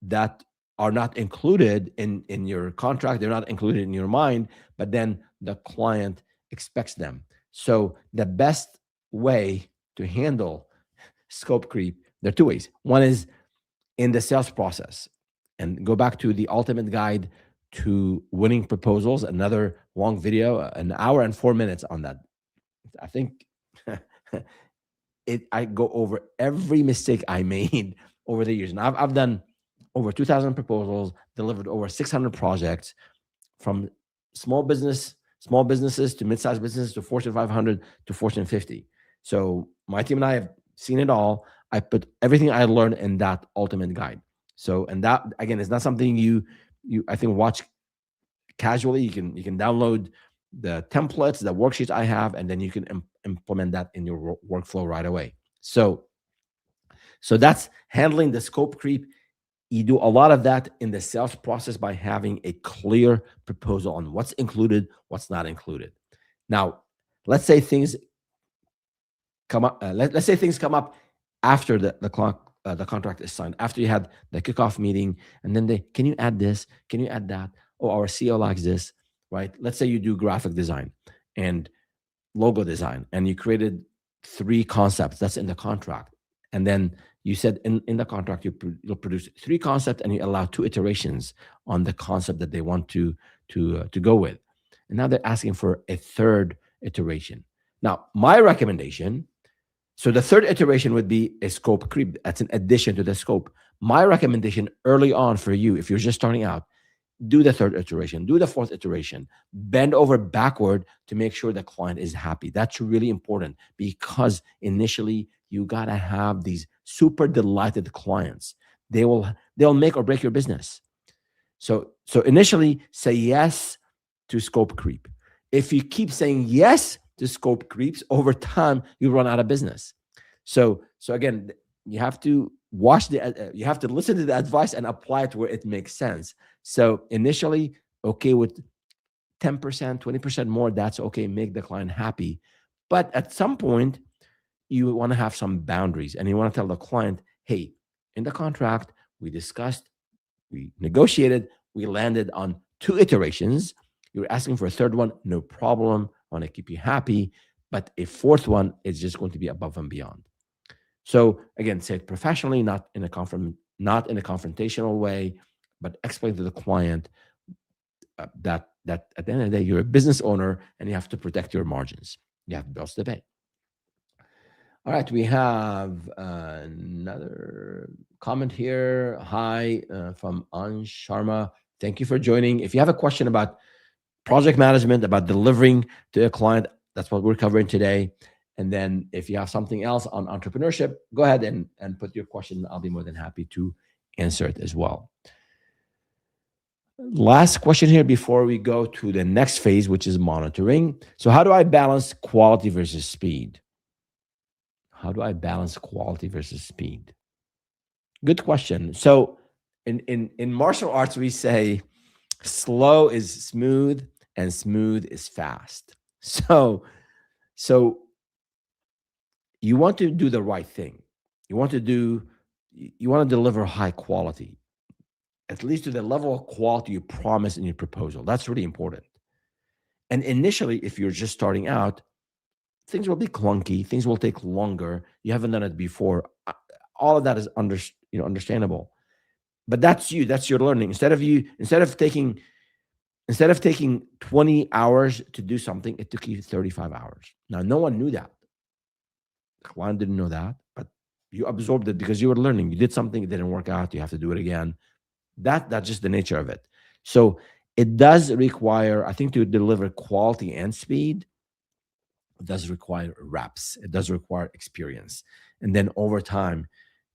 that are not included in your contract. They're not included in your mind, but then the client expects them. So the best way to handle scope creep, there are two ways. One is in the sales process, and go back to The Ultimate Guide to Winning Proposals, another long video, an hour and 4 minutes on that. I think I go over every mistake I made over the years. And I've done over 2,000 proposals, delivered over 600 projects, from small businesses to mid-sized businesses to Fortune 500 to Fortune 50. So my team and I have seen it all. I put everything I learned in that ultimate guide. So, and that again is not something you I think watch casually. You can download the templates, the worksheets I have, and then you can implement that in your workflow right away. So that's handling the scope creep. You do a lot of that in the sales process by having a clear proposal on what's included, what's not included. Now, let's say things come up. Let's say things come up after the contract is signed, after you had the kickoff meeting, and then can you add this? Can you add that? Oh, our CEO likes this, right? Let's say you do graphic design and logo design, and you created three concepts that's in the contract, and then you said in the contract you'll produce three concepts, and you allow two iterations on the concept that they want to go with, and now they're asking for a third iteration. Now, my recommendation, so the third iteration would be a scope creep. That's an addition to the scope. My recommendation early on for you, if you're just starting out, do the third iteration, do the fourth iteration, bend over backward to make sure the client is happy. That's really important, because initially you got to have these super delighted clients. They'll make or break your business. So initially say yes to scope creep. If you keep saying yes to scope creeps, over time you run out of business. So again, you have to you have to listen to the advice and apply it where it makes sense. So initially, okay with 10%, 20% more, that's okay. Make the client happy. But at some point, you want to have some boundaries, and you want to tell the client, hey, in the contract, we discussed, we negotiated, we landed on two iterations. You're asking for a third one, no problem. I want to keep you happy. But a fourth one is just going to be above and beyond. So again, say it professionally, not in a confrontational way, but explain to the client that at the end of the day, you're a business owner and you have to protect your margins. You have bills to pay. All right, we have another comment here. Hi, from Ansh Sharma. Thank you for joining. If you have a question about project management, about delivering to a client, that's what we're covering today. And then if you have something else on entrepreneurship, go ahead and put your question. I'll be more than happy to answer it as well. Last question here before we go to the next phase, which is monitoring. So how do I balance quality versus speed? How do I balance quality versus speed? Good question. So in martial arts, we say slow is smooth and smooth is fast. So you want to do the right thing. You want to deliver high quality, at least to the level of quality you promise in your proposal. That's really important. And initially, if you're just starting out, things will be clunky. Things will take longer. You haven't done it before. All of that is understandable. But that's you. That's your learning. Instead of taking 20 hours to do something, it took you 35 hours. Now, no one knew that. The client didn't know that, but you absorbed it because you were learning. You did something, it didn't work out. You have to do it again. That's just the nature of it. So it does require, I think, to deliver quality and speed, it does require reps. It does require experience. And then over time,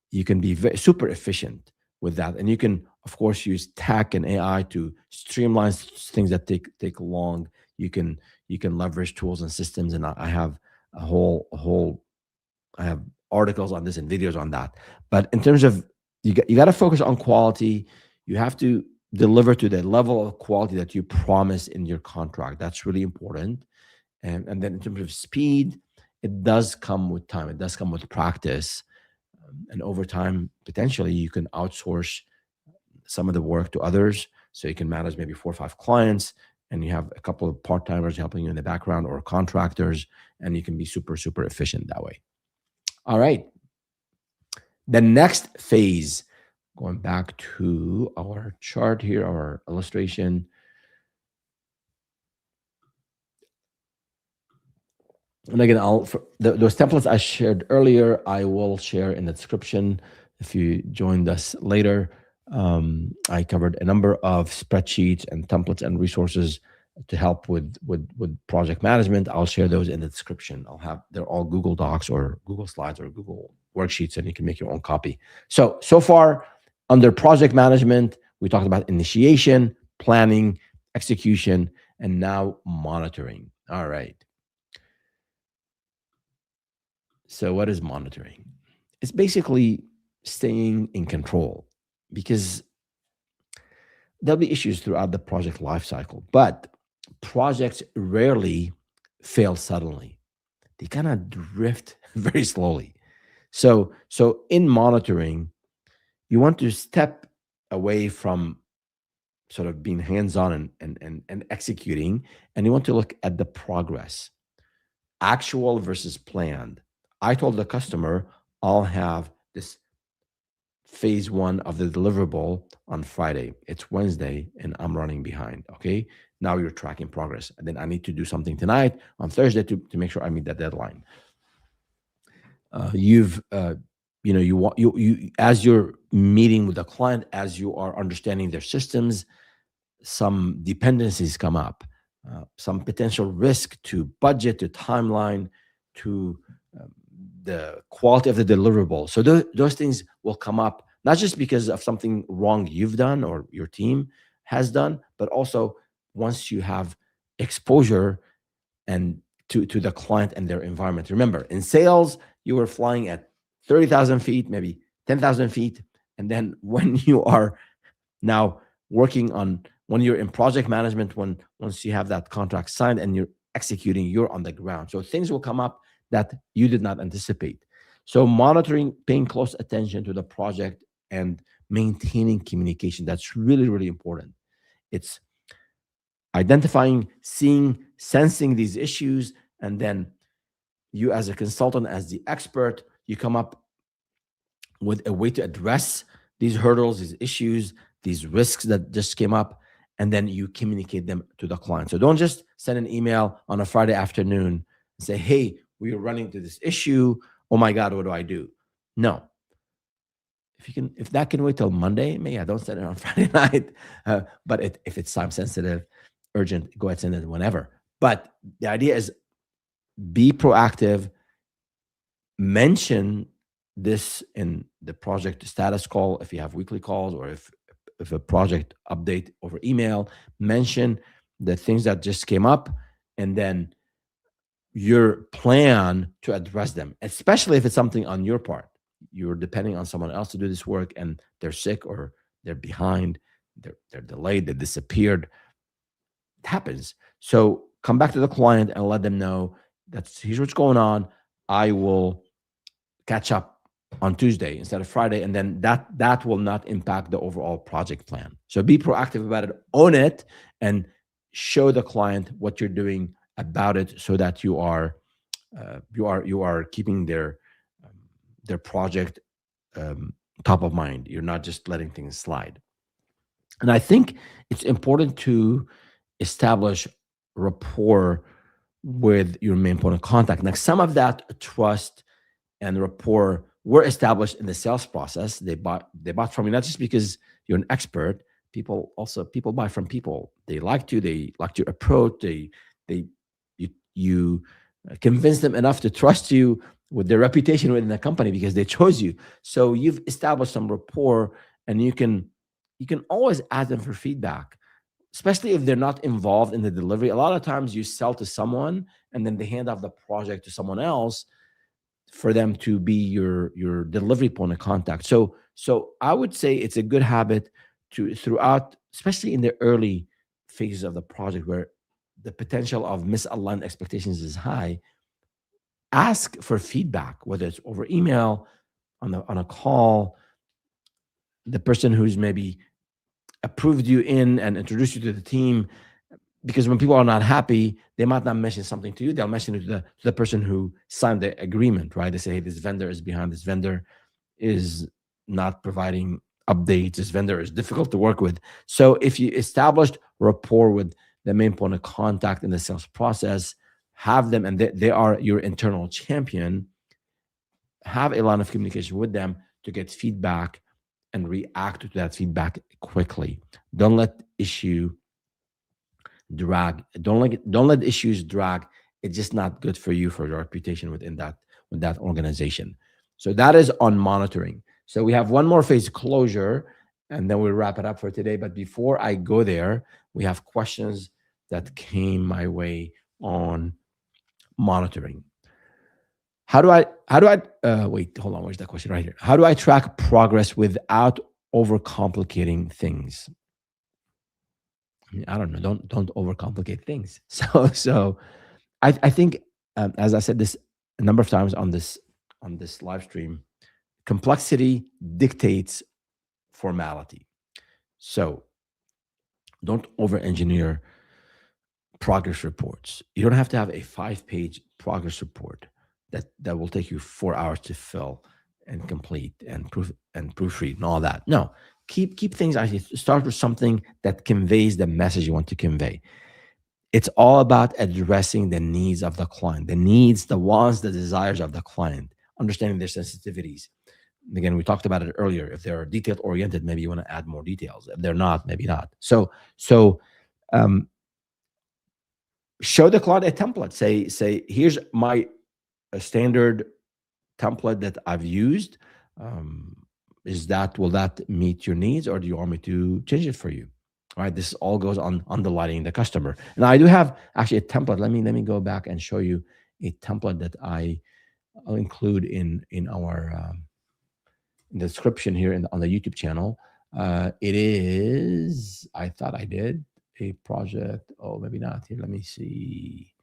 you can be super efficient with that. And you can, of course, use tech and AI to streamline things that take long. You can leverage tools and systems. And I have I have articles on this and videos on that. But in terms of, you got to focus on quality. You have to deliver to the level of quality that you promise in your contract. That's really important. And then in terms of speed, it does come with time. It does come with practice. And over time, potentially, you can outsource some of the work to others. So you can manage maybe 4 or 5 clients, and you have a couple of part-timers helping you in the background, or contractors, and you can be super, super efficient that way. All right. The next phase, going back to our chart here, our illustration. And again, those templates I shared earlier, I will share in the description if you joined us later. I covered a number of spreadsheets and templates and resources to help with project management. I'll share those in the description. They're all Google Docs or Google Slides or Google worksheets, and you can make your own copy. So far under project management, we talked about initiation, planning, execution, and now monitoring. All right. So, what is monitoring? It's basically staying in control because there'll be issues throughout the project lifecycle, but projects rarely fail suddenly. They kind of drift very slowly. So in monitoring, you want to step away from sort of being hands-on and executing, and you want to look at the progress, actual versus planned. I told the customer I'll have this phase one of the deliverable on Friday. It's Wednesday and I'm running behind. Okay. Now you're tracking progress. And then I need to do something tonight on Thursday to make sure I meet that deadline. You've, you want, as you're meeting with the client, as you are understanding their systems, some dependencies come up, some potential risk to budget, to timeline, to the quality of the deliverable. So those things will come up, not just because of something wrong you've done or your team has done, but also once you have exposure and to the client and their environment. Remember, in sales, you were flying at 30,000 feet, maybe 10,000 feet. And then when you are now working on, when you're in project management, once you have that contract signed and you're executing, you're on the ground. So things will come up that you did not anticipate. So monitoring, paying close attention to the project and maintaining communication, that's really, really important. It's identifying, seeing, sensing these issues, and then you as a consultant, as the expert, you come up with a way to address these hurdles, these issues, these risks that just came up, and then you communicate them to the client. So don't just send an email on a Friday afternoon and say, hey, we are running into this issue. Oh my God, what do I do? No. If that can wait till Monday, maybe I don't send it on Friday night. But if it's time sensitive, urgent, go ahead and send it whenever. But the idea is be proactive, mention this in the project status call if you have weekly calls, or if a project update over email, mention the things that just came up, and then your plan to address them, especially if it's something on your part. You're depending on someone else to do this work and they're sick or they're behind, they're delayed, they disappeared. It happens. So come back to the client and let them know here's what's going on. I will catch up on Tuesday instead of Friday, and then that will not impact the overall project plan. So be proactive about it, own it, and show the client what you're doing about it, so that you are keeping their project top of mind. You're not just letting things slide. And I think it's important to establish rapport with your main point of contact. Now, some of that trust and rapport were established in the sales process. They bought from you, not just because you're an expert. People buy from people. They like your approach. You convince them enough to trust you with their reputation within the company because they chose you. So you've established some rapport, and you can always ask them for feedback, especially if they're not involved in the delivery. A lot of times you sell to someone and then they hand off the project to someone else for them to be your delivery point of contact. So I would say it's a good habit to, throughout, especially in the early phases of the project where the potential of misaligned expectations is high, ask for feedback, whether it's over email, on a call, the person who's maybe approved you in and introduced you to the team. Because when people are not happy, they might not mention something to you. They'll mention it to the person who signed the agreement, right? They say, hey, this vendor is behind. This vendor is not providing updates. This vendor is difficult to work with. So if you established rapport with the main point of contact in the sales process, have them, and they are your internal champion. Have a line of communication with them to get feedback and react to that feedback quickly. Don't let issue drag. Don't let issues drag. It's just not good for you, for your reputation with that organization. So that is on monitoring. So we have one more phase, closure, and then we'll wrap it up for today. But before I go there, we have questions that came my way on monitoring. How do I wait, hold on, where's that question? Right here. How do I track progress without overcomplicating things? I mean, I don't know. Don't overcomplicate things. So I think, as I said this a number of times on this live stream, complexity dictates formality. So don't over engineer progress reports. You don't have to have a 5-page progress report that will take you 4 hours to fill and complete and proofread and all that. No, keep things actually. Start with something that conveys the message you want to convey. It's all about addressing the needs of the client, the needs, the wants, the desires of the client, understanding their sensitivities. Again, we talked about it earlier. If they're detail oriented, maybe you want to add more details. If they're not, maybe not. So um, show the client a template. Say, here's my a standard template that I've used. Um, will that meet your needs, or do you want me to change it for you? All right, this all goes on delighting the customer. And I do have actually a template. Let me go back and show you a template that I'll include in our in the description here on the YouTube channel. It is, I thought I did a project. Oh, maybe not. Here, let me see.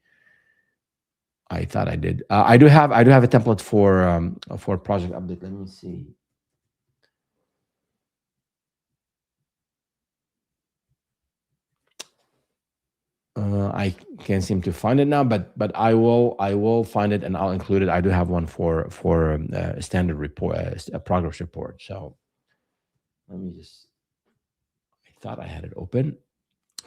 I thought I did. I do have a template for project update. Let me see. I can't seem to find it now, but I will find it and I'll include it. I do have one for a standard report, a progress report. So let me just. I thought I had it open.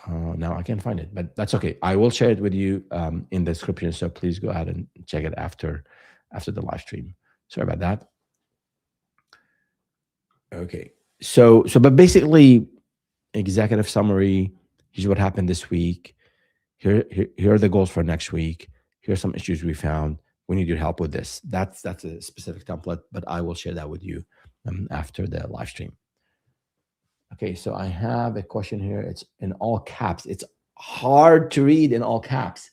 Now I can't find it, but that's okay. I will share it with you in the description. So please go ahead and check it after the live stream. Sorry about that. Okay. But basically, executive summary. Here's what happened this week. Here are the goals for next week. Here are some issues we found. We need your help with this. That's a specific template, but I will share that with you after the live stream. Okay, so I have a question here. It's in all caps. It's hard to read in all caps.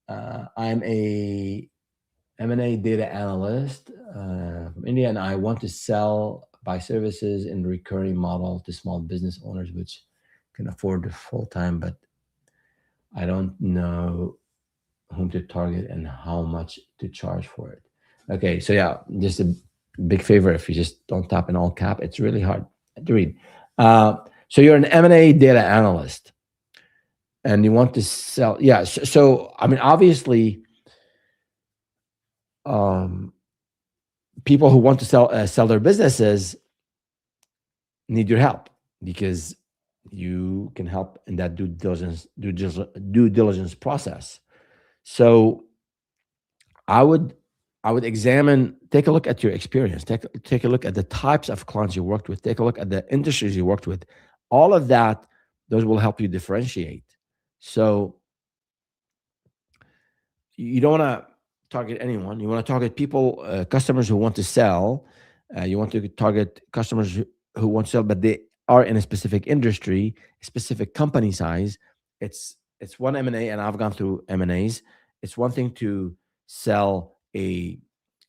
I'm a M&A data analyst from India, and I want to sell by services in the recurring model to small business owners, which can afford full-time, but I don't know whom to target and how much to charge for it. Okay, so yeah, just a big favor, if you just don't tap in all cap, it's really hard to read. So you're an M&A data analyst and you want to sell. Yeah, so I mean, obviously, people who want to sell their businesses need your help, because you can help in that due diligence process. So I would take a look at your experience, take a look at the types of clients you worked with, take a look at the industries you worked with. All of that, those will help you differentiate. So you don't want to target anyone. You want to target people, customers who want to sell. You want to target customers who want to sell, but they are in a specific industry, a specific company size. It's one M&A, and I've gone through M&As. It's one thing to sell a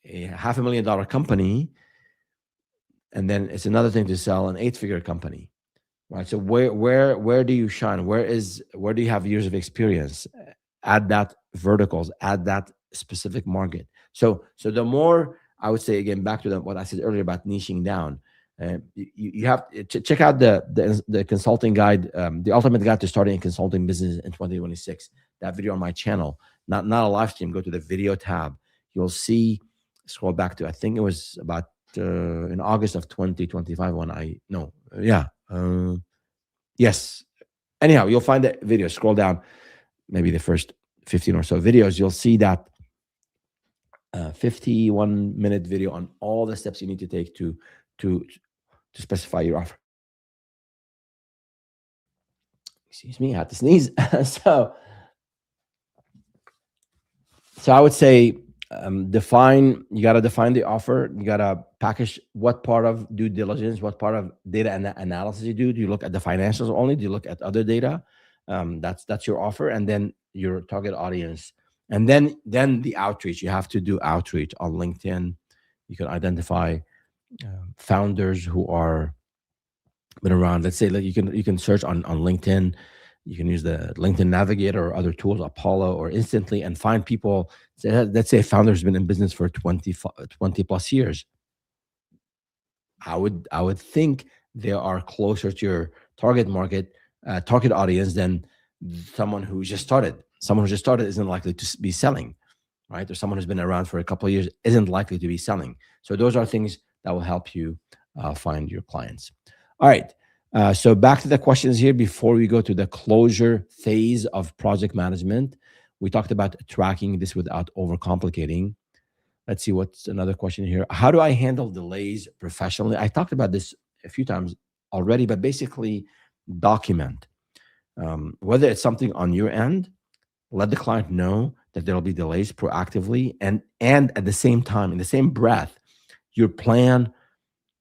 $500,000 company, and then it's another thing to sell an 8-figure company, right? So where do you shine? Where do you have years of experience? Add that verticals, add that specific market. So the more, I would say, again, back to what I said earlier about niching down. You have to check out the consulting guide, the ultimate guide to starting a consulting business in 2026. That video on my channel, not a live stream. Go to the video tab. You'll see. Scroll back to, I think it was about in August of 2025 when yes. Anyhow, you'll find that video. Scroll down, maybe the first 15 or so videos, you'll see that 51-minute video on all the steps you need to take to to specify your offer. Excuse me, I had to sneeze. so So I would say you got to define the offer. You got to package what part of due diligence, what part of data analysis you do. Do you look at the financials only? Do you look at other data? That's your offer, and then your target audience, and then the outreach. You have to do outreach on LinkedIn. You can identify founders who are been around. Let's say, like, you can search on LinkedIn. You can use the LinkedIn Navigator or other tools, Apollo or Instantly, and find people. Let's say a founder's been in business for 20 plus years. I would think they are closer to your target market, target audience than someone who just started. Someone who just started isn't likely to be selling, right? Or someone who's been around for a couple of years isn't likely to be selling. So those are things that will help you find your clients. All right. So back to the questions here before we go to the closure phase of project management. We talked about tracking this without overcomplicating. Let's see what's another question here. How do I handle delays professionally? I talked about this a few times already, but basically document. Whether it's something on your end, let the client know that there will be delays proactively, and at the same time, in the same breath, your plan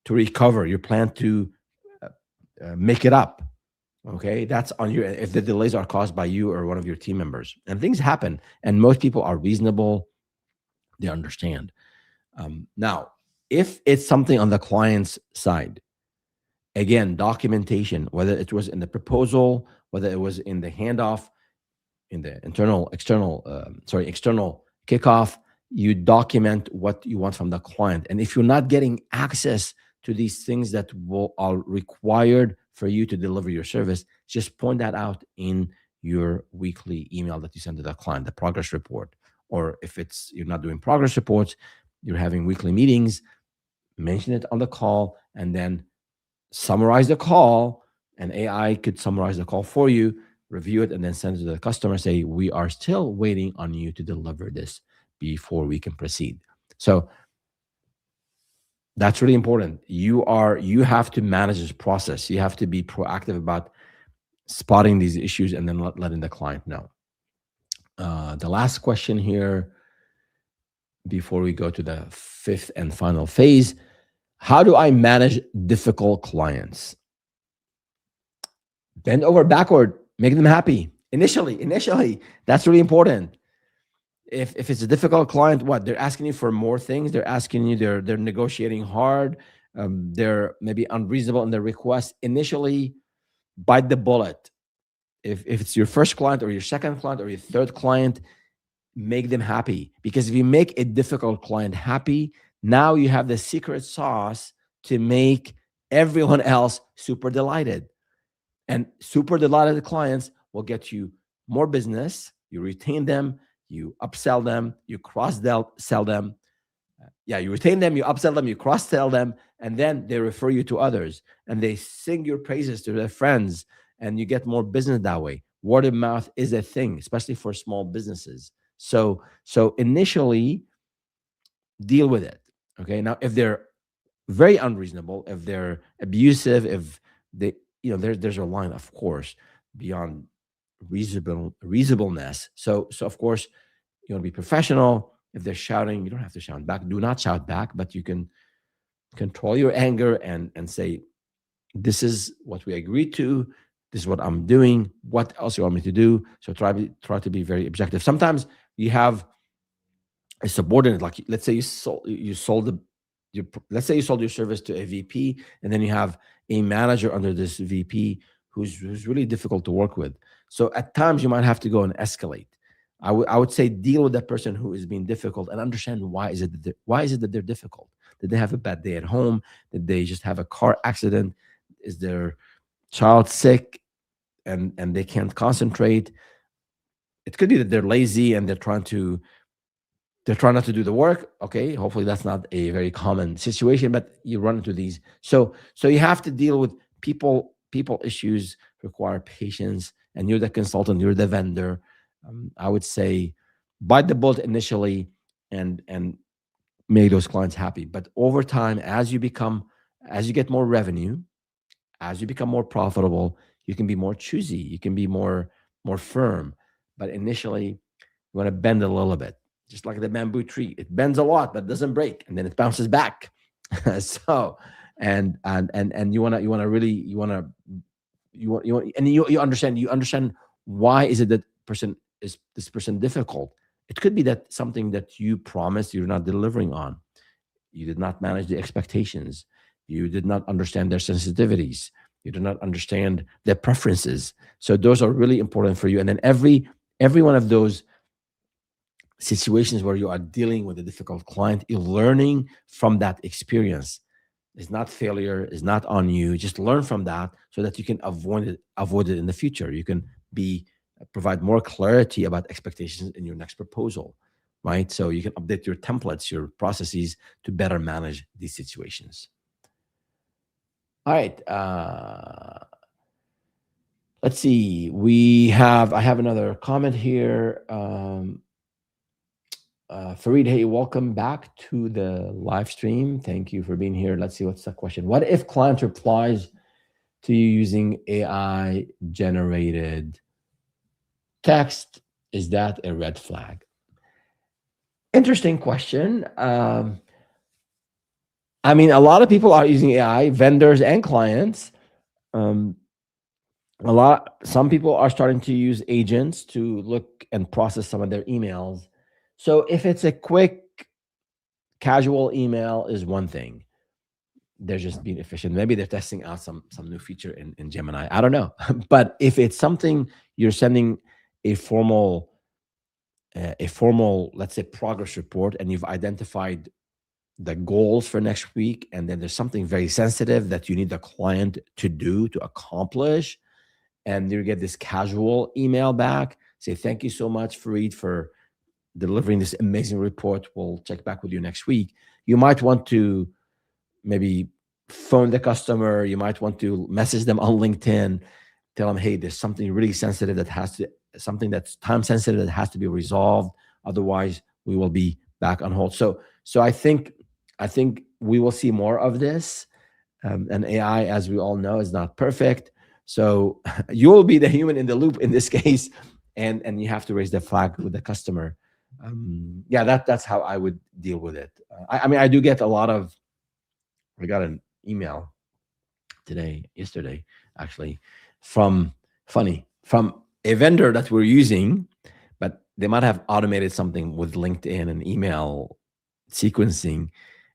to recover, your plan to make it up. Okay, that's on you. If the delays are caused by you or one of your team members, and things happen, and most people are reasonable, they understand. Now, if it's something on the client's side, again, documentation, whether it was in the proposal, whether it was in the handoff, in the external kickoff, you document what you want from the client. And if you're not getting access to these things that are required for you to deliver your service, just point that out in your weekly email that you send to the client, the progress report. Or if you're not doing progress reports, you're having weekly meetings, mention it on the call, and then summarize the call. And AI could summarize the call for you, review it, and then send it to the customer. Say, we are still waiting on you to deliver this before we can proceed. So that's really important. You have to manage this process. You have to be proactive about spotting these issues and then letting the client know. The last question here, before we go to the fifth and final phase: how do I manage difficult clients? Bend over backward, make them happy. Initially, that's really important. If it's a difficult client, what they're asking you for more things, they're asking you, they're negotiating hard, they're maybe unreasonable in their request. Initially, bite the bullet. If it's your first client or your second client or your third client, make them happy. Because if you make a difficult client happy, now you have the secret sauce to make everyone else super delighted. And super delighted clients will get you more business. You retain them, you upsell them, you cross-sell them. You retain them, you upsell them, you cross-sell them, and then they refer you to others, and they sing your praises to their friends, and you get more business that way. Word of mouth is a thing, especially for small businesses. So initially, deal with it. Okay. Now, if they're very unreasonable, if they're abusive, if they, there's a line, of course, beyond reasonableness. So of course, you want to be professional. If they're shouting, you don't have to shout back. Do not shout back, but you can control your anger and say, this is what we agreed to. This is what I'm doing. What else you want me to do? So try to be very objective. Sometimes you have a subordinate, like let's say you sold your service to a VP, and then you have a manager under this VP who's really difficult to work with. So at times you might have to go and escalate. I would say deal with that person who is being difficult and understand why is it that they're difficult. Did they have a bad day at home? Did they just have a car accident? Is their child sick and they can't concentrate? It could be that they're lazy and they're trying not to do the work. Okay, hopefully that's not a very common situation, but you run into these. So you have to deal with people issues require patience, and you're the consultant, you're the vendor. I would say bite the bullet initially and make those clients happy. But over time, as you get more revenue, as you become more profitable, you can be more choosy, you can be more firm. But initially, you want to bend a little bit, just like the bamboo tree. It bends a lot, but doesn't break, and then it bounces back. So, and you want to really and you understand why is it that person is this person difficult. It could be that something that you promised you're not delivering on. You did not manage the expectations. You did not understand their sensitivities. You did not understand their preferences. So those are really important for you. And then every one of those situations where you are dealing with a difficult client, you're learning from that experience. It's not failure, it's not on you. Just learn from that so that you can avoid it in the future. You can be provide more clarity about expectations in your next proposal, right? So you can update your templates, your processes to better manage these situations. All right. Let's see. I have another comment here. Farid, hey, welcome back to the live stream. Thank you for being here. Let's see what's the question. What if client replies to you using AI generated text? Is that a red flag? Interesting question. I mean, a lot of people are using AI, vendors and clients. Some people are starting to use agents to look and process some of their emails. So if it's a quick, casual email is one thing. They're just being efficient. Maybe they're testing out some new feature in Gemini. I don't know. But if it's something you're sending a formal, let's say, progress report, and you've identified the goals for next week, and then there's something very sensitive that you need the client to do to accomplish, and you get this casual email back, say, thank you so much, Fareed, for delivering this amazing report. We'll check back with you next week. You might want to maybe phone the customer. You might want to message them on LinkedIn, tell them, hey, there's something really sensitive something that's time sensitive that has to be resolved. Otherwise, we will be back on hold. So I think we will see more of this. And AI, as we all know, is not perfect. So you will be the human in the loop in this case, and you have to raise the flag with the customer. That's how I would deal with it. I mean, I do get a lot of. I got an email yesterday, actually, from a vendor that we're using, but they might have automated something with LinkedIn and email sequencing.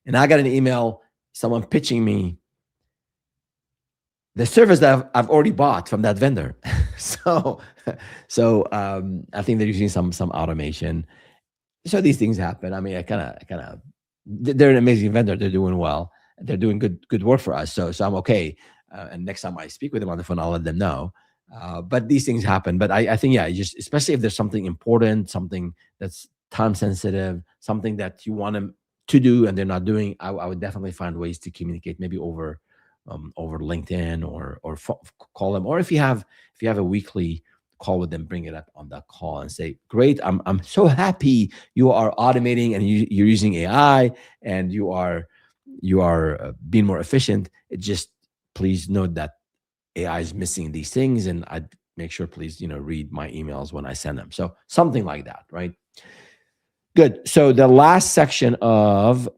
And I got an email, someone pitching me the service that I've already bought from that vendor. so I think they're using some automation. So these things happen. I mean, they're an amazing vendor. They're doing well. They're doing good work for us. So I'm okay. And next time I speak with them on the phone, I'll let them know. But these things happen. But I think, just especially if there's something important, something that's time sensitive, something that you want them to do and they're not doing, I would definitely find ways to communicate, maybe over LinkedIn or call them, or if you have a weekly call with them, bring it up on that call and say, great, I'm so happy you are automating and you're using AI and you are being more efficient. It just, please note that AI is missing these things, and I'd make sure, please, read my emails when I send them. So something like that, right? Good. So the last section the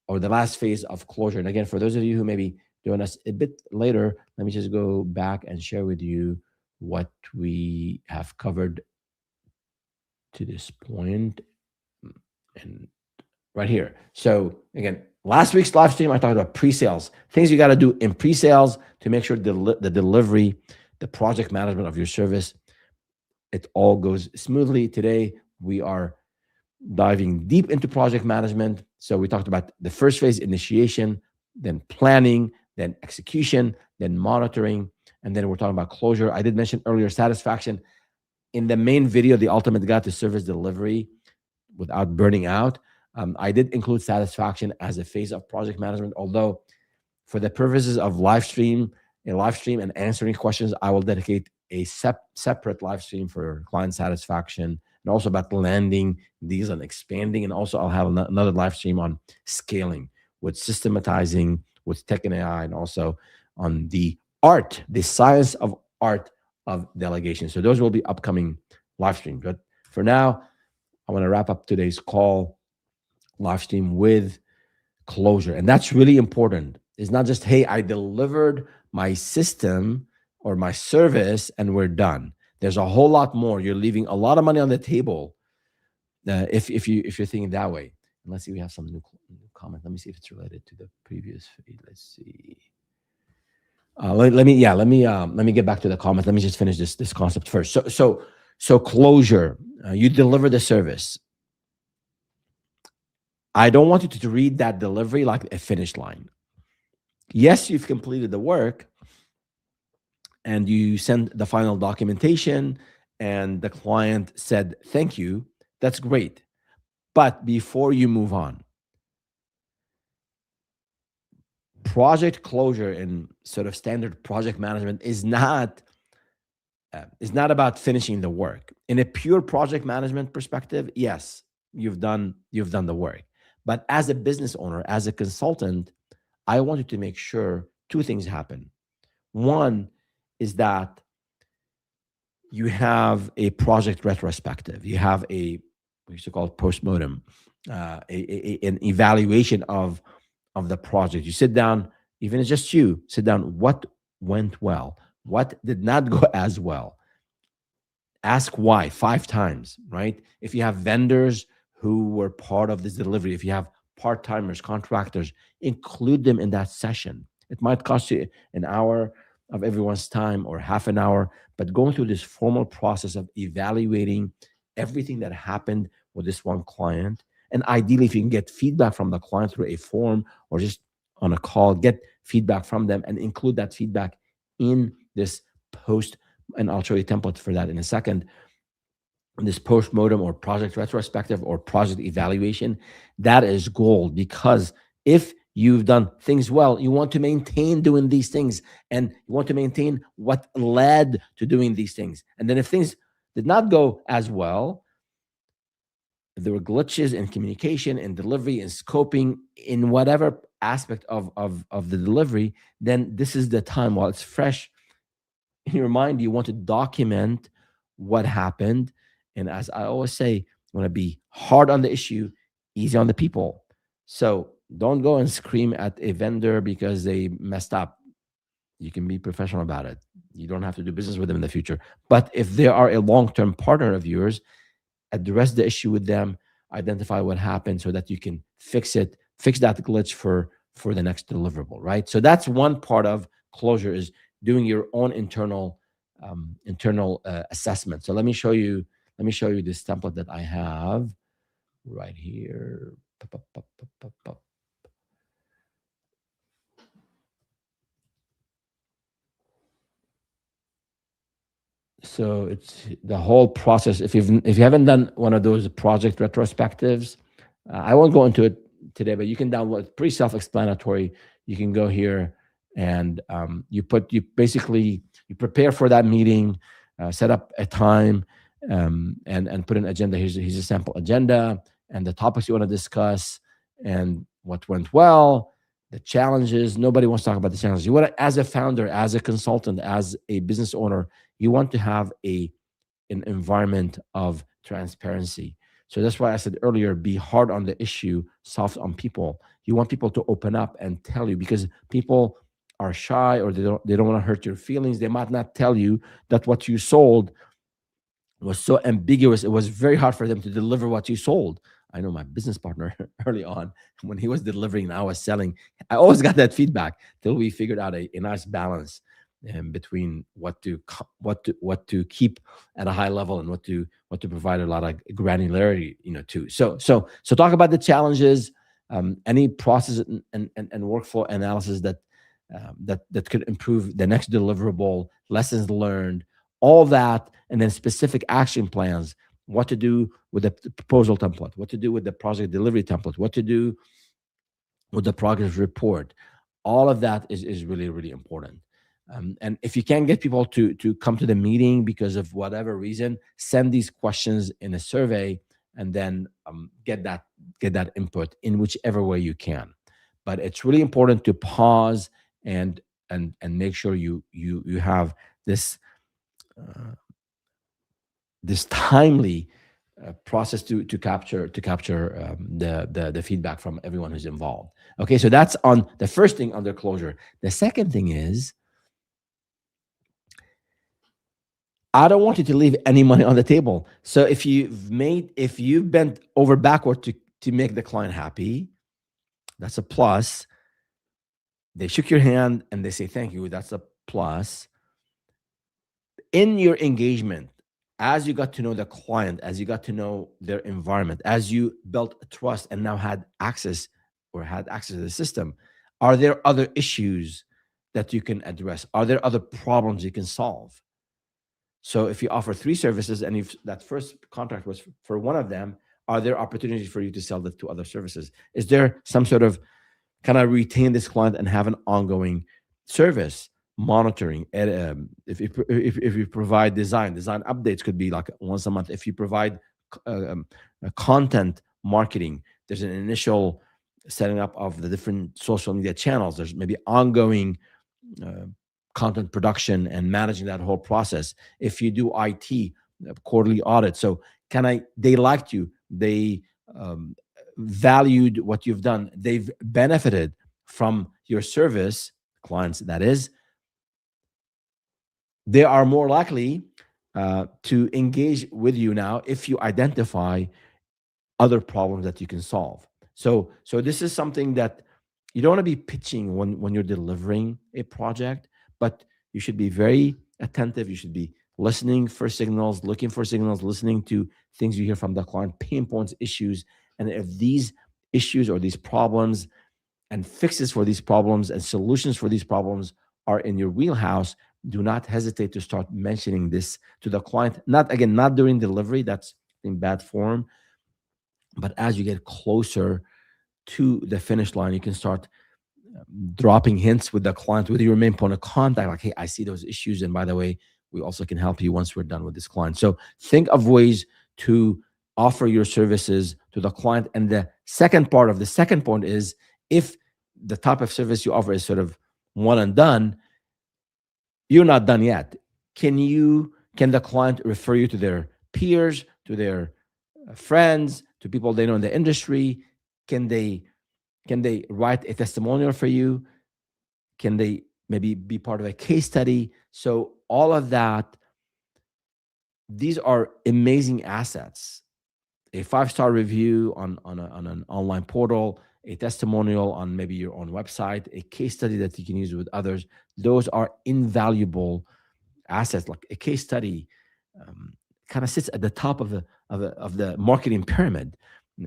last phase of closure, and again, for those of you who maybe join us a bit later, let me just go back and share with you what we have covered to this point, and right here. So again, last week's live stream, I talked about pre-sales, things you got to do in pre-sales to make sure the delivery, the project management of your service, it all goes smoothly. Today, we are diving deep into project management. So we talked about the first phase, initiation, then planning, then execution, then monitoring, and then we're talking about closure. I did mention earlier satisfaction. In the main video, The Ultimate Guide to Service Delivery Without Burning Out, I did include satisfaction as a phase of project management, although for the purposes of live stream and answering questions, I will dedicate a separate live stream for client satisfaction, and also about landing these and expanding. And also, I'll have another live stream on scaling with systematizing with tech and AI, and also on the science of art of delegation. So those will be upcoming live streams. But for now, I want to wrap up today's call live stream with closure. And that's really important. It's not just, hey, I delivered my system or my service and we're done. There's a whole lot more. You're leaving a lot of money on the table if you're thinking that way. And let's see, we have some new comment. Let me see if it's related to the previous feed. Let's see. Let me get back to the comment. Let me just finish this concept first. So closure. You deliver the service. I don't want you to read that delivery like a finish line. Yes, you've completed the work and you send the final documentation and the client said, thank you. That's great. But before you move on, project closure in sort of standard project management is not about finishing the work. In a pure project management perspective, yes, you've done the work. But as a business owner, as a consultant, I wanted to make sure two things happen. One is that you have a project retrospective. You have we used to call it postmortem, an evaluation of the project. You sit down, even if it's just you, sit down, what went well? What did not go as well? Ask why 5 times, right? If you have vendors who were part of this delivery, if you have part-timers, contractors, include them in that session. It might cost you an hour of everyone's time or half an hour, but going through this formal process of evaluating everything that happened with this one client. And ideally, if you can get feedback from the client through a form or just on a call, get feedback from them and include that feedback in this post. And I'll show you a template for that in a second. This post-mortem or project retrospective or project evaluation, that is gold, because if you've done things well, you want to maintain doing these things and you want to maintain what led to doing these things. And then if things did not go as well, if there were glitches in communication, in delivery, in scoping, in whatever aspect of the delivery, then this is the time while it's fresh in your mind, you want to document what happened. And as I always say, you want to be hard on the issue, easy on the people. So don't go and scream at a vendor because they messed up. You can be professional about it. You don't have to do business with them in the future. But if they are a long-term partner of yours, address the issue with them, identify what happened so that you can fix it, fix that glitch for the next deliverable, right? So that's one part of closure, is doing your own internal assessment. So let me show you this template that I have right here. So it's the whole process. If you haven't done one of those project retrospectives, I won't go into it today, but you can download it. Pretty self-explanatory. You can go here and you prepare for that meeting, set up a time, and put an agenda. Here's a sample agenda and the topics you want to discuss and what went well, the challenges. Nobody wants to talk about the challenges. You want to, as a founder, as a consultant, as a business owner, you want to have an environment of transparency. So that's why I said earlier, be hard on the issue, soft on people. You want people to open up and tell you, because people are shy or they don't want to hurt your feelings. They might not tell you that what you sold was so ambiguous. It was very hard for them to deliver what you sold. I know my business partner early on, when he was delivering and I was selling, I always got that feedback till we figured out a nice balance between what to keep at a high level and what to provide a lot of granularity, too. So talk about the challenges, any process and workflow analysis that could improve the next deliverable, lessons learned, all that, and then specific action plans. What to do with the proposal template, what to do with the project delivery template, what to do with the progress report. All of that is really, really important. And if you can't get people to come to the meeting because of whatever reason, send these questions in a survey, and then get that input in whichever way you can. But it's really important to pause and make sure you have this uh, this timely process to capture the feedback from everyone who's involved. Okay, so that's on the first thing under closure. The second thing is, I don't want you to leave any money on the table. So if you've bent over backward to make the client happy, that's a plus. They shook your hand and they say thank you. That's a plus. In your engagement, as you got to know the client, as you got to know their environment, as you built trust and now had access to the system, are there other issues that you can address? Are there other problems you can solve? So if you offer three services and if that first contract was for one of them, are there opportunities for you to sell the two other services? Is there some sort of, can I retain this client and have an ongoing service monitoring? If you provide design updates, could be like once a month. If you provide content marketing, there's an initial setting up of the different social media channels. There's maybe ongoing uh, content production and managing that whole process. If you do IT, quarterly audit. So they liked you. They valued what you've done. They've benefited from your service, clients that is. They are more likely to engage with you now if you identify other problems that you can solve. So this is something that you don't want to be pitching when you're delivering a project, but you should be very attentive. You should be listening for signals, looking for signals, listening to things you hear from the client, pain points, issues. And if these issues or these problems and fixes for these problems and solutions for these problems are in your wheelhouse, do not hesitate to start mentioning this to the client. Not during delivery, that's in bad form, but as you get closer to the finish line, you can start dropping hints with the client, with your main point of contact, like, hey, I see those issues. And by the way, we also can help you once we're done with this client. So think of ways to offer your services to the client. And the second part of the second point is, if the type of service you offer is sort of one and done, you're not done yet. Can the client refer you to their peers, to their friends, to people they know in the industry? Can they can they write a testimonial for you? Can they maybe be part of a case study? So all of that, these are amazing assets. A five-star review on an online portal, a testimonial on maybe your own website, a case study that you can use with others. Those are invaluable assets. Like a case study kind of sits at the top of the marketing pyramid.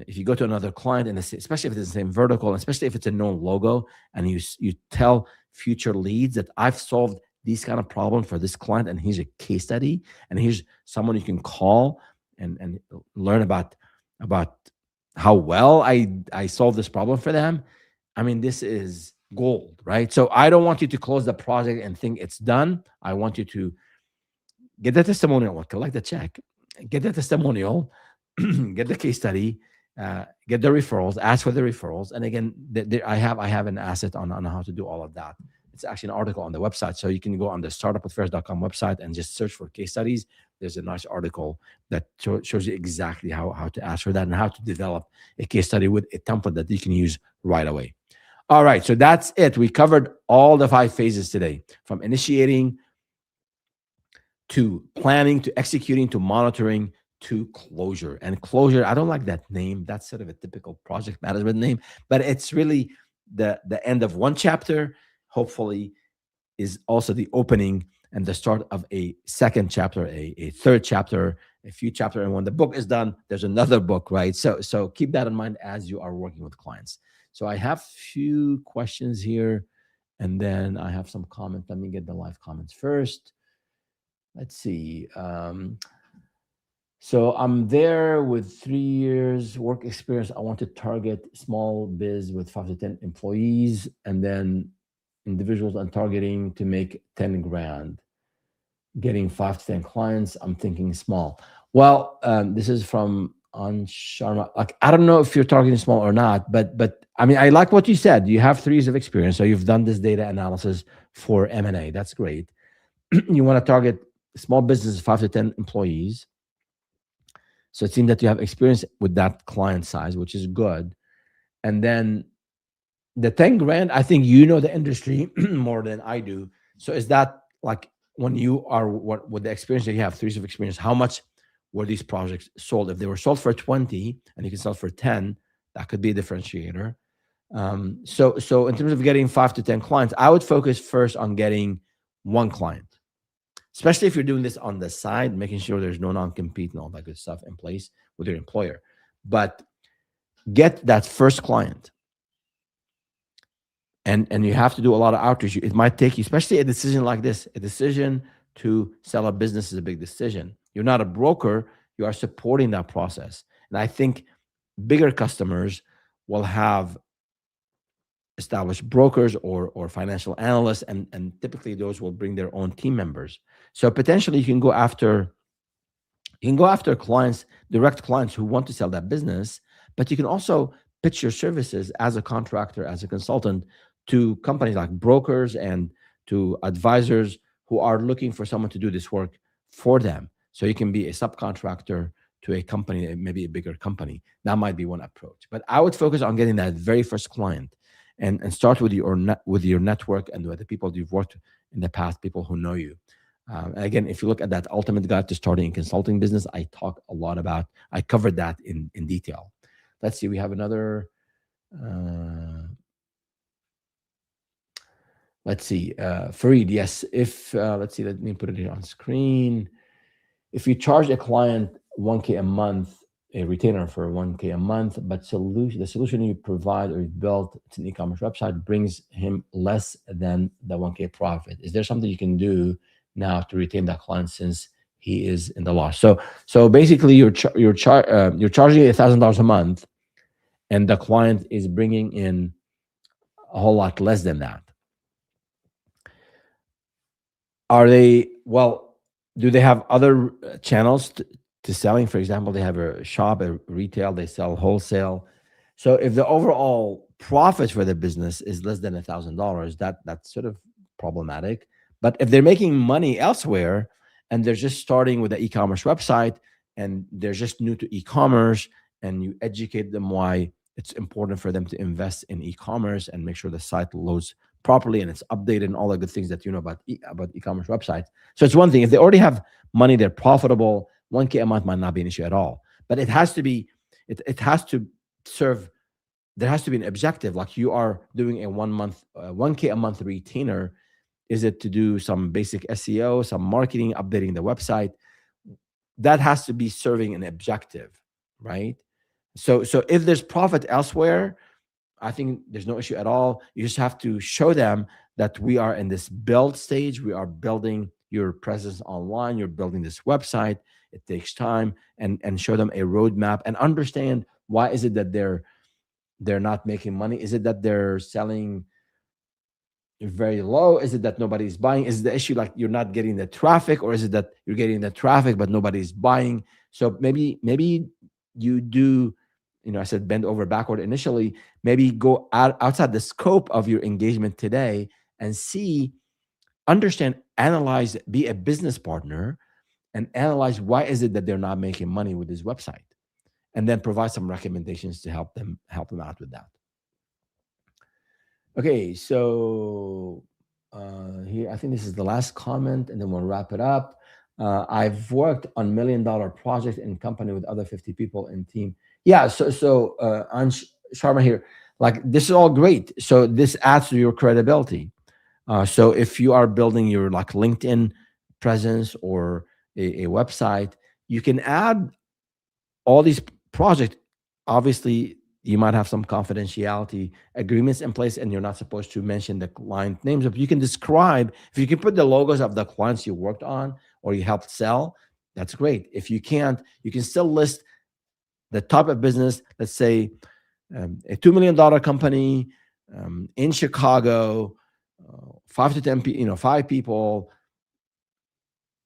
If you go to another client, and especially if it's the same vertical, especially if it's a known logo, and you tell future leads that I've solved these kind of problems for this client, and here's a case study, and here's someone you can call and learn about how well I solved this problem for them. I mean, this is gold, right? So I don't want you to close the project and think it's done. I want you to get the testimonial, or collect the check, get the testimonial, get the case study, get the referrals, ask for the referrals. And again, I have an asset on how to do all of that. It's actually an article on the website. So you can go on the startupwithfairs.com website and just search for case studies. There's a nice article that shows you exactly how to ask for that and how to develop a case study with a template that you can use right away. All right, so that's it. We covered all the 5 phases today, from initiating to planning to executing to monitoring to closure. And closure, I don't like that name. That's sort of a typical project management name, but it's really the end of one chapter. Hopefully, is also the opening and the start of a second chapter, a third chapter, a few chapter. And when the book is done, there's another book, right? So keep that in mind as you are working with clients. So I have few questions here, and then I have some comments. Let me get the live comments first. Let's see. So I'm there with 3 years work experience. I want to target small biz with 5 to 10 employees. And then individuals I'm targeting to make 10 grand, getting 5 to 10 clients. I'm thinking small. Well, this is from on Sharma. Like, I don't know if you're targeting small or not, but I mean, I like what you said. You have 3 years of experience, so you've done this data analysis for M&A. That's great. You want to target small businesses, 5 to 10 employees. So it seems that you have experience with that client size, which is good. And then the 10 grand, I think you know the industry more than I do. So is that like, when you are, what with the experience that you have, 3 years of experience, how much were these projects sold? If they were sold for 20 and you can sell for 10, that could be a differentiator. So in terms of getting 5 to 10 clients, I would focus first on getting one client, especially if you're doing this on the side, making sure there's no non-compete and all that good stuff in place with your employer. But get that first client, and you have to do a lot of outreach. It might take you, especially a decision like this, a decision to sell a business is a big decision. You're not a broker, you are supporting that process. And I think bigger customers will have established brokers or financial analysts, and typically those will bring their own team members. So potentially you can go after clients, direct clients who want to sell that business, but you can also pitch your services as a contractor, as a consultant, to companies like brokers and to advisors who are looking for someone to do this work for them. So you can be a subcontractor to a company, maybe a bigger company. That might be one approach. But I would focus on getting that very first client, and start with with your network and with the people you've worked in the past, people who know you. And again, if you look at that ultimate guide to starting a consulting business, I talk a lot about, I covered that in detail. Let's see, we have another, uh, let's see, Fareed, yes. If, let's see, let me put it here on screen. If you charge a client 1K a month, a retainer for 1K a month, but the solution you provide or you built, it's an e-commerce website, brings him less than the 1K profit, is there something you can do now to retain that client since he is in the loss? So basically, you're charging $1,000 a month, and the client is bringing in a whole lot less than that. Are they, well, do they have other channels to selling? For example, they have a shop, a retail, they sell wholesale. So if the overall profit for the business is less than $1,000, that's sort of problematic. But if they're making money elsewhere and they're just starting with an e-commerce website and they're just new to e-commerce, and you educate them why it's important for them to invest in e-commerce and make sure the site loads properly and it's updated and all the good things that you know about e-commerce websites. So it's one thing. If they already have money, they're profitable, 1K a month might not be an issue at all. But it has to be, it has to serve, there has to be an objective. Like, you are doing a 1K a month retainer. Is it to do some basic SEO, some marketing, updating the website? That has to be serving an objective, right? So if there's profit elsewhere, I think there's no issue at all. You just have to show them that we are in this build stage. We are building your presence online. You're building this website. It takes time, and show them a roadmap and understand why is it that they're not making money. Is it that they're selling very low? Is it that nobody's buying? Is the issue like you're not getting the traffic, or is it that you're getting the traffic but nobody's buying? So maybe you do, I said bend over backward initially. Maybe go outside the scope of your engagement today and understand, analyze, be a business partner, and analyze why is it that they're not making money with this website, and then provide some recommendations to help them out with that. Okay, so here, I think this is the last comment, and then we'll wrap it up. I've worked on $1 million project in company with other 50 people in team. Yeah, so Sharma here, like, this is all great. So this adds to your credibility. So if you are building your like LinkedIn presence or a website, you can add all these projects. Obviously, you might have some confidentiality agreements in place, and you're not supposed to mention the client names. But you can describe, if you can put the logos of the clients you worked on or you helped sell, that's great. If you can't, you can still list the type of business. Let's say a $2 million company in Chicago, 5 to 10 people, 5 people,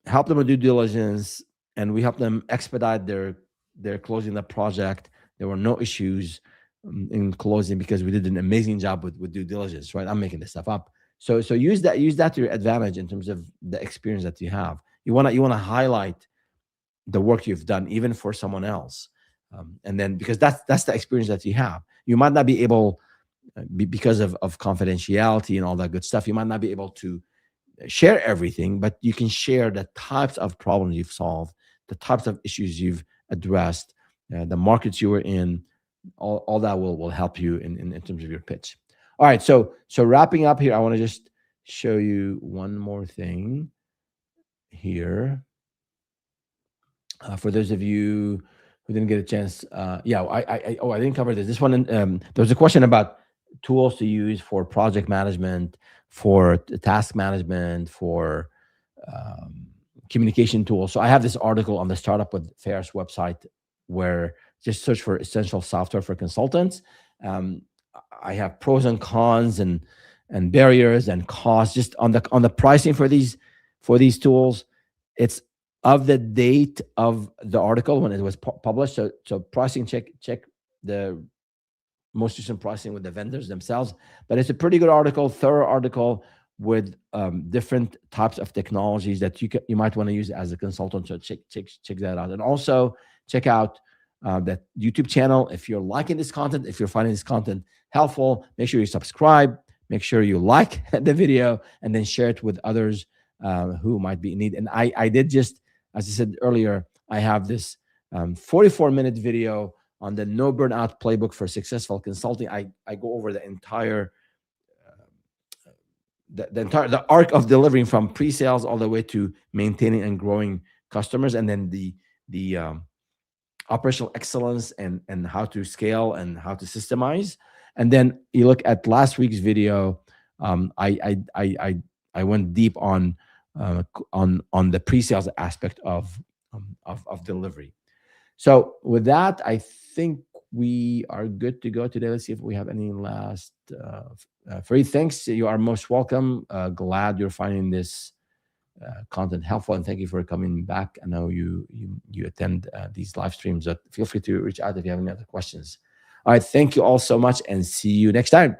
help them with due diligence, and we help them expedite their closing the project. There were no issues in closing because we did an amazing job with due diligence, right? I'm making this stuff up. So use that to your advantage in terms of the experience that you have. You want to highlight the work you've done even for someone else, and then because that's the experience that you have. You might not be able, because of confidentiality and all that good stuff, you might not be able to share everything, but you can share the types of problems you've solved, the types of issues you've addressed, the markets you were in. All that will help you in terms of your pitch. All right, so wrapping up here, I want to just show you one more thing here. For those of you who didn't get a chance, yeah, I didn't cover this. This one, there was a question about tools to use for project management, for task management, for um, communication tools. So I have this article on the Startup with Ferris website where just search for essential software for consultants. Um, I have pros and cons and barriers and costs just on the pricing for these tools. It's of the date of the article when it was published. So pricing, check the most recent pricing with the vendors themselves. But it's a pretty good article, thorough article with different types of technologies that you might want to use as a consultant. So check that out, and also check out that YouTube channel. If you're liking this content, if you're finding this content helpful, make sure you subscribe, make sure you like the video, and then share it with others who might be in need. And I did just, as I said earlier, I have this 44-minute video on the no burnout playbook for successful consulting. I go over the entire the arc of delivering from pre-sales all the way to maintaining and growing customers, and then the operational excellence and how to scale and how to systemize. And then you look at last week's video. I went deep on the pre-sales aspect of delivery. So with that, I think we are good to go today. Let's see if we have any last free. Thanks. You are most welcome. Glad you're finding this content helpful, and thank you for coming back. I know you attend these live streams, but feel free to reach out if you have any other questions. All right. Thank you all so much, and see you next time.